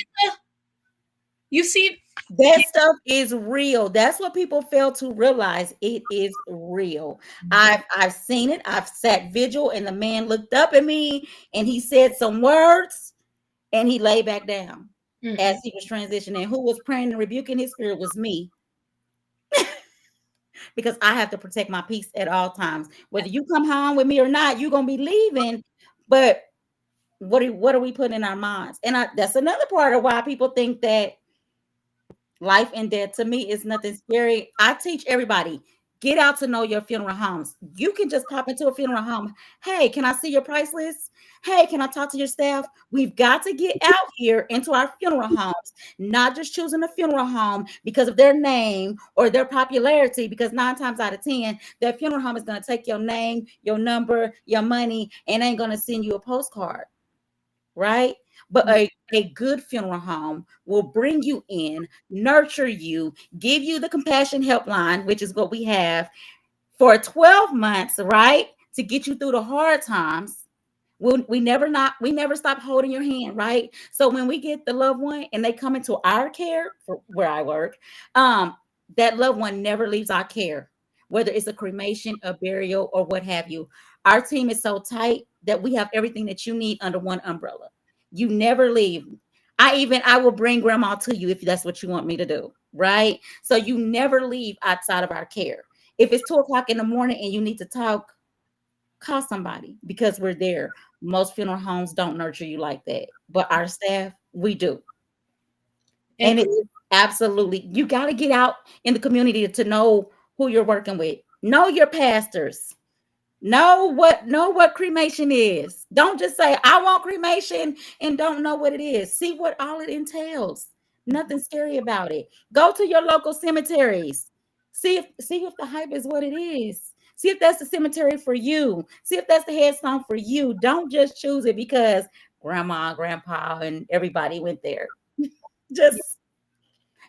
you see. That stuff is real. That's what people fail to realize. It is real. I've seen it. I've sat vigil, and the man looked up at me and he said some words and he lay back down as Mhm. he was transitioning. Who was praying and rebuking his spirit was me, because I have to protect my peace at all times. Whether you come home with me or not, you're gonna be leaving. But what are we putting in our minds? And that's another part of why people think that life and death to me is nothing scary. I teach everybody, get out to know your funeral homes. You can just pop into a funeral home. Hey, can I see your price list? Hey, can I talk to your staff? We've got to get out here into our funeral homes, not just choosing a funeral home because of their name or their popularity, because 9 times out of 10 that funeral home is going to take your name, your number, your money, and ain't going to send you a postcard, right? But a good funeral home will bring you in, nurture you, give you the compassion helpline, which is what we have for 12 months, right? To get you through the hard times. We never stop holding your hand, right? So when we get the loved one and they come into our care for where I work, that loved one never leaves our care, whether it's a cremation, a burial, or what have you. Our team is so tight that we have everything that you need under one umbrella. You never leave. I will bring grandma to you if that's what you want me to do, right? So you never leave outside of our care. If it's 2 o'clock in the morning and you need to talk, call somebody because we're there. Most funeral homes don't nurture you like that, but our staff, we do. And And it is absolutely, you got to get out in the community to know who you're working with. Know your pastors. Know what cremation is. Don't just say I want cremation and don't know what it is. See what all it entails. Nothing scary about it. Go to your local cemeteries. See if the hype is what it is. See if that's the cemetery for you. See if that's the headstone for you. Don't just choose it because grandma, grandpa, and everybody went there. Just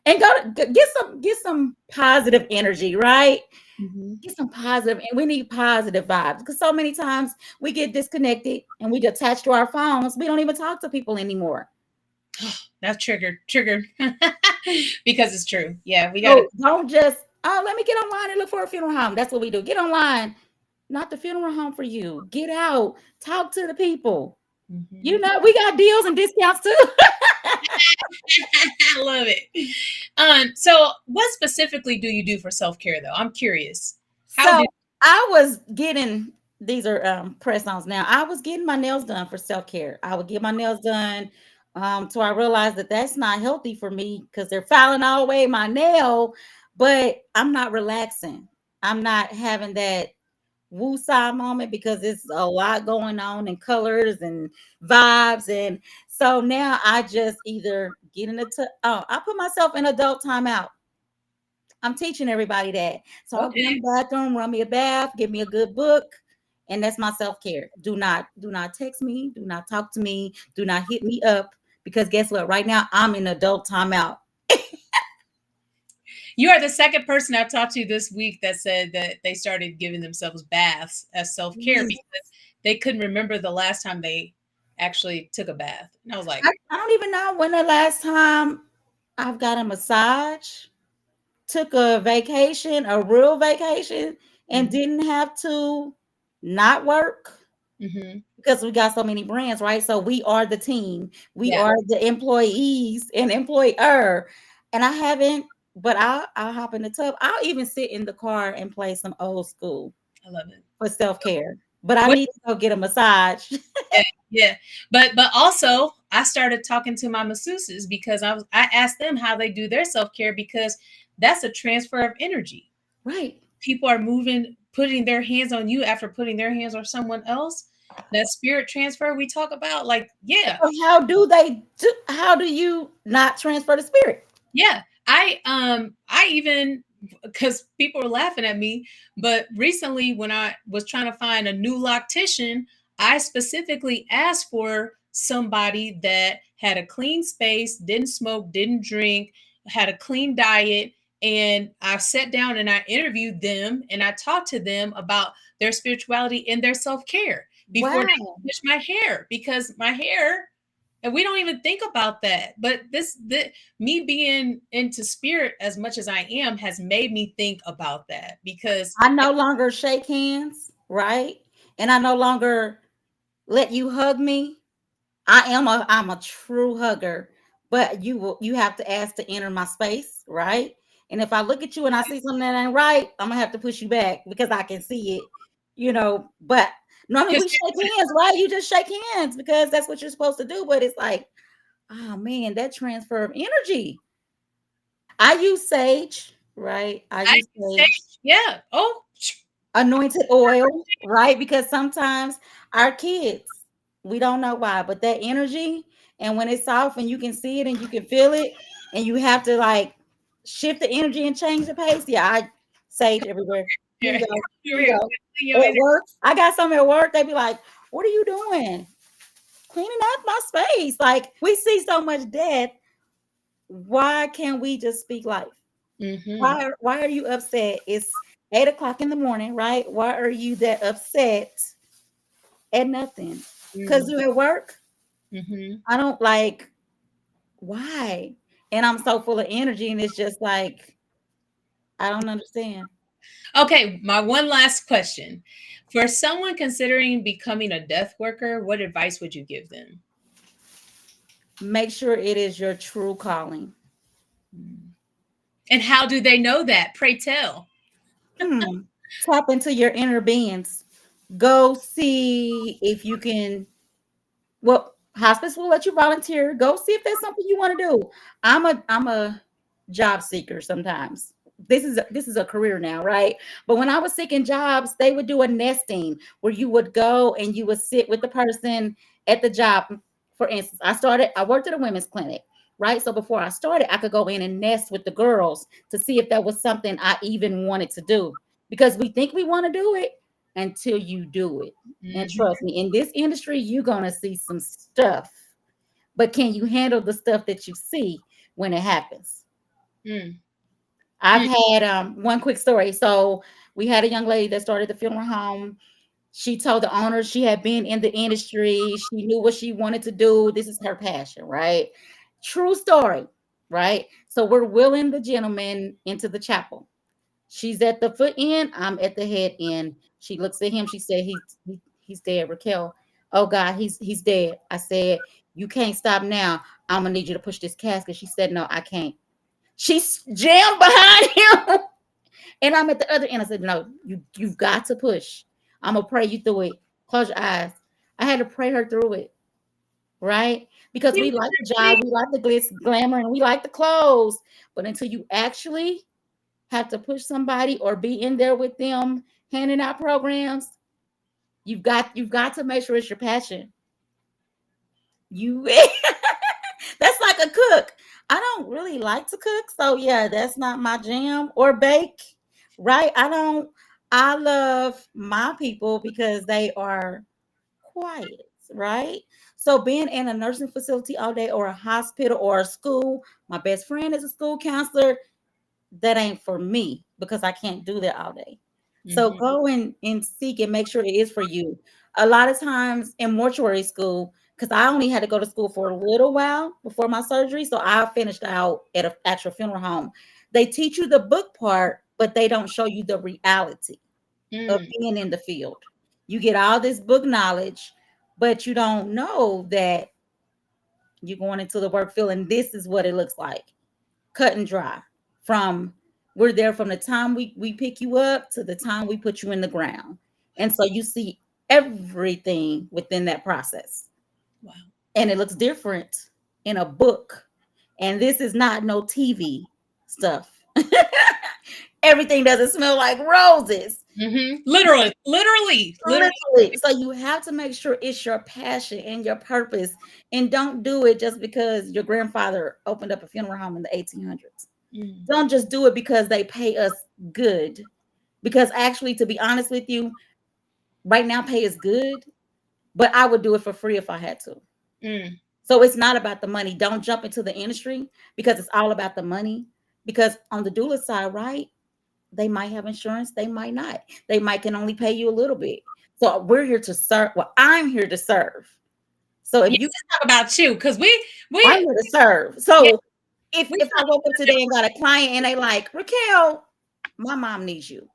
and get some positive energy, right? mhm. Get some positive, and we need positive vibes because so many times we get disconnected and we get attached to our phones. We don't even talk to people anymore. That's triggered, because it's true. Yeah, we got to. So don't just, oh, let me get online and look for a funeral home. That's what we do. Get online, not the funeral home for you. Get out, talk to the people. Mhm. We got deals and discounts too. I love it. So what specifically do you do for self-care though? I'm curious. How So do I was getting, these are press ons now. I was getting my nails done for self care. I would get my nails done. So I realized that that's not healthy for me because they're filing all the way my nail, but I'm not relaxing. I'm not having that woo side moment because it's a lot going on and colors and vibes. And so now I just either get in I put myself in adult timeout. I'm teaching everybody that. So I'll get in okay. the bathroom, run me a bath, give me a good book, and that's my self-care. Do not text me, do not talk to me, do not hit me up because guess what? Right now I'm in adult timeout. You are the second person I've talked to this week that said that they started giving themselves baths as self-care Yes. because they couldn't remember the last time they actually took a bath. And I was like, I don't even know when the last time I've got a massage, took a vacation, a real vacation, and mm-hmm, didn't have to not work mm-hmm, because we got so many brands, right? So we are the team, we yeah, are the employees and employer. And I haven't, but I'll hop in the tub. I'll even sit in the car and play some old school I love it. for self care. But I What? need to go get a massage. Yeah, yeah. But also I started talking to my masseuses because I asked them how they do their self care because that's a transfer of energy. Right. People are moving, putting their hands on you after putting their hands on someone else. That spirit transfer we talk about, like, yeah, So how do you not transfer the spirit? yeah. I even, because people were laughing at me, but recently when I was trying to find a new loctician, I specifically asked for somebody that had a clean space, didn't smoke, didn't drink, had a clean diet. And I sat down and I interviewed them and I talked to them about their spirituality and their self care before Wow. they touch my hair, because my hair, and we don't even think about that. But me being into spirit as much as I am has made me think about that, because I no longer shake hands, right? And I no longer let you hug me. I'm a true hugger, but you have to ask to enter my space, right? And if I look at you and I see something that ain't right, I'm gonna have to push you back because I can see it, But normally because we shake hands, right? You just shake hands because that's what you're supposed to do. But it's like, oh man, that transfer of energy. I use sage, right? I I use say, sage, yeah, oh, anointed oil, right? Because sometimes our kids, we don't know why, but that energy, and when it's off and you can see it and you can feel it, and you have to like shift the energy and change the pace. Yeah, I sage everywhere. Here here, you go. here Here you we go. go. At work, I got some at work. They be like, "What are you doing? Cleaning out my space?" Like we see so much death. Why can't we just speak life? Mm-hmm. Why are you upset? It's 8 o'clock in the morning, right? Why are you that upset at nothing? Because you at work? Mm-hmm. I don't like why. And I'm so full of energy, and it's just like I don't understand. Okay, my one last question. For someone considering becoming a death worker, what advice would you give them? Make sure it is your true calling. And how do they know that? Pray tell. Hmm. Tap into your inner beings. Go see if you can. Well, hospice will let you volunteer. Go see if there's something you want to do. I'm a job seeker sometimes. This is a career now, right? But when I was seeking jobs, they would do a nesting where you would go and you would sit with the person at the job. For instance, I worked at a women's clinic, right? So before I started, I could go in and nest with the girls to see if that was something I even wanted to do. Because we think we want to do it until you do it. And Mm-hmm. trust me, in this industry, you're gonna see some stuff. But can you handle the stuff that you see when it happens? Mm-hmm. I've had one quick story. So we had a young lady that started the funeral home. She told the owner she had been in the industry. She knew what she wanted to do. This is her passion, right? True story, right? So we're wheeling the gentleman into the chapel. She's at the foot end. I'm at the head end. She looks at him. She said, he's dead, Racquel. Oh God, he's dead. I said, you can't stop now. I'm gonna need you to push this casket. She said, no, I can't. She's jammed behind him. And I'm at the other end. I said, no, you've got to push. I'm gonna pray you through it. Close your eyes. I had to pray her through it, right? Because we like the job, we like the glitz, glamour, and we like the clothes. But until you actually have to push somebody or be in there with them handing out programs, you've got to make sure it's your passion. You That's like a cook. I don't really like to cook, so yeah, that's not my jam. Or bake, right? I love my people because they are quiet, right? So being in a nursing facility all day or a hospital or a school, my best friend is a school counselor. That ain't for me because I can't do that all day. So Mm-hmm. go and seek and make sure it is for you. A lot of times in mortuary school, because I only had to go to school for a little while before my surgery. So I finished out at an actual funeral home. They teach you the book part, but they don't show you the reality of Mm. being in the field. You get all this book knowledge, but you don't know that you're going into the work field and this is what it looks like. Cut and dry. From we're there from the time we pick you up to the time we put you in the ground. And so you see everything within that process. Wow. And it looks different in a book. And this is not no TV stuff. Everything doesn't smell like roses. Mm-hmm. Literally. Literally. So you have to make sure it's your passion and your purpose, and don't do it just because your grandfather opened up a funeral home in the 1800s. Mm. Don't just do it because they pay us good. Because actually, to be honest with you, right now pay is good, but I would do it for free if I had to. Mm. So it's not about the money. Don't jump into the industry because it's all about the money. Because on the doula side, right? They might have insurance, they might not. They might can only pay you a little bit. So we're here to serve. Well, I'm here to serve. So if Yes, you let's talk about you, because I'm we here to serve. yeah, So if we if I woke up today and got a client and they like, Racquel, my mom needs you.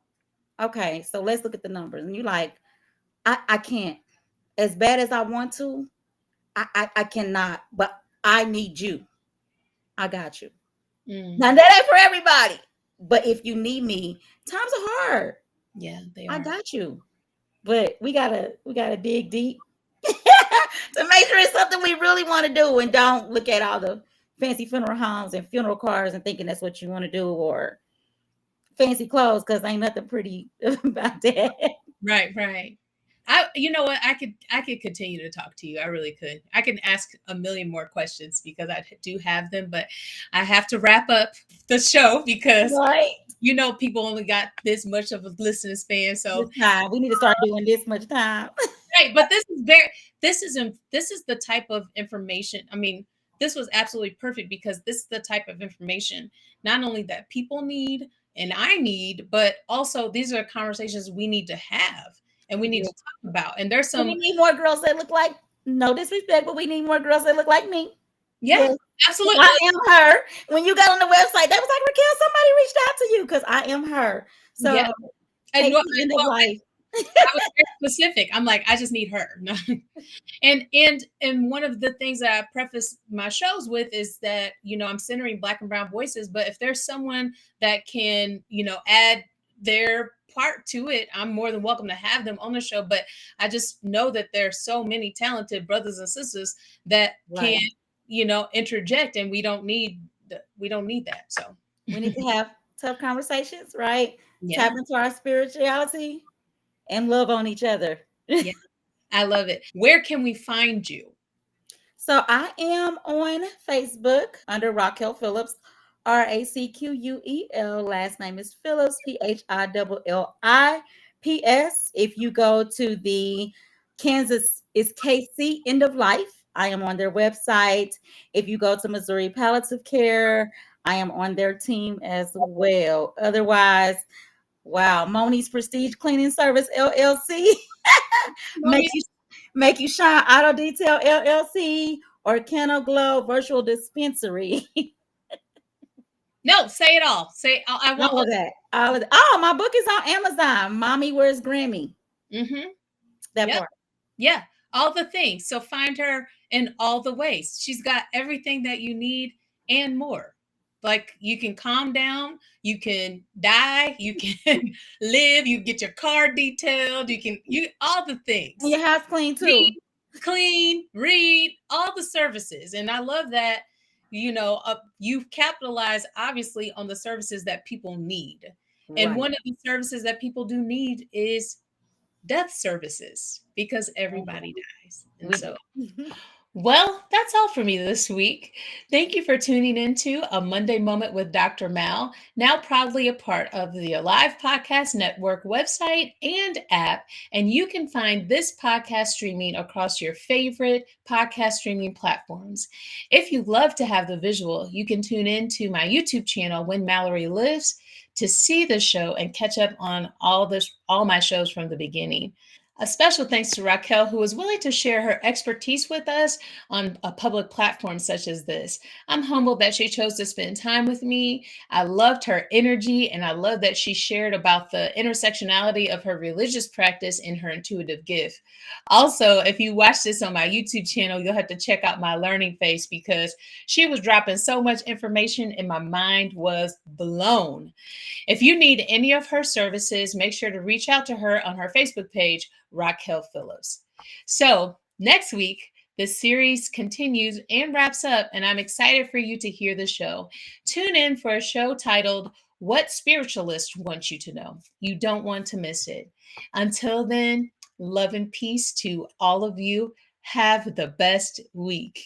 Okay, so let's look at the numbers. And you like, I can't. As bad as I want to, I cannot, but I need you. I got you. mm, Now that ain't for everybody. But if you need me, times are hard. yeah, they I are. got you. But we gotta dig deep to make sure it's something we really want to do, and don't look at all the fancy funeral homes and funeral cars and thinking that's what you want to do, or fancy clothes, because ain't nothing pretty about that. Right. You know what? I could continue to talk to you. I really could. I can ask a million more questions because I do have them, but I have to wrap up the show because Right. people only got this much of a listening span. This So time we need to start doing this much time. right, but this is the type of information. I mean, this was absolutely perfect because this is the type of information not only that people need and I need, but also these are conversations we need to have and we need Yeah. to talk about. And there's We some need more girls that look like, no disrespect, but we need more girls that look like me. yeah, Yes. absolutely. I am her. When you got on the website, they was like, Racquel, somebody reached out to you because I am her. Yeah. So And take well, the end of life. I was very specific. I'm like, I just need her. And one of the things that I preface my shows with is that I'm centering Black and brown voices, but if there's someone that can add their part to it, I'm more than welcome to have them on the show. But I just know that there's so many talented brothers and sisters that can Right. interject, and we don't need that. So We need to have tough conversations, right? Tap yeah, into our spirituality and love on each other. yeah, I love it. Where can we find you? So I am on Facebook under Racquel Phillips, Racquel. Last name is Phillips, Phillips. If you go to the Kansas is KC End of Life, I am on their website. If you go to Missouri Palliative Care, I am on their team as well. Otherwise, wow, Moni's Prestige Cleaning Service LLC. make you make you shine auto detail LLC or Cano Glow Virtual Dispensary. No, say it all. Say I want. All of that. All of that. Oh, my book is on Amazon. Mommy, Where's Grammy? Mm-hmm. That Yep. part. Yeah. All the things. So find her in all the ways. She's got everything that you need and more. Like you can calm down, you can die, you can live, you get your car detailed, you all the And things. your house clean too. Read, clean, read, all the services. And I love that, you've capitalized obviously on the services that people need. And Right. one of the services that people do need is death services because everybody dies. And We so, do. well, that's all for me this week. Thank you for tuning into A Monday Moment with Dr. Mal, now proudly a part of the Alive Podcast Network website and app. And you can find this podcast streaming across your favorite podcast streaming platforms. If you love to have the visual, you can tune in to my YouTube channel, When Mallory Lives, to see the show and catch up on all my shows from the beginning. A special thanks to Raquel, who was willing to share her expertise with us on a public platform such as this. I'm humbled that she chose to spend time with me. I loved her energy, and I love that she shared about the intersectionality of her religious practice and her intuitive gift. Also, if you watch this on my YouTube channel, you'll have to check out my learning face because she was dropping so much information and my mind was blown. If you need any of her services, make sure to reach out to her on her Facebook page, Racquel Phillips. So, next week, the series continues and wraps up, and I'm excited for you to hear the show. Tune in for a show titled What Spiritualists Want You to Know. You don't want to miss it. Until then, love and peace to all of you. Have the best week.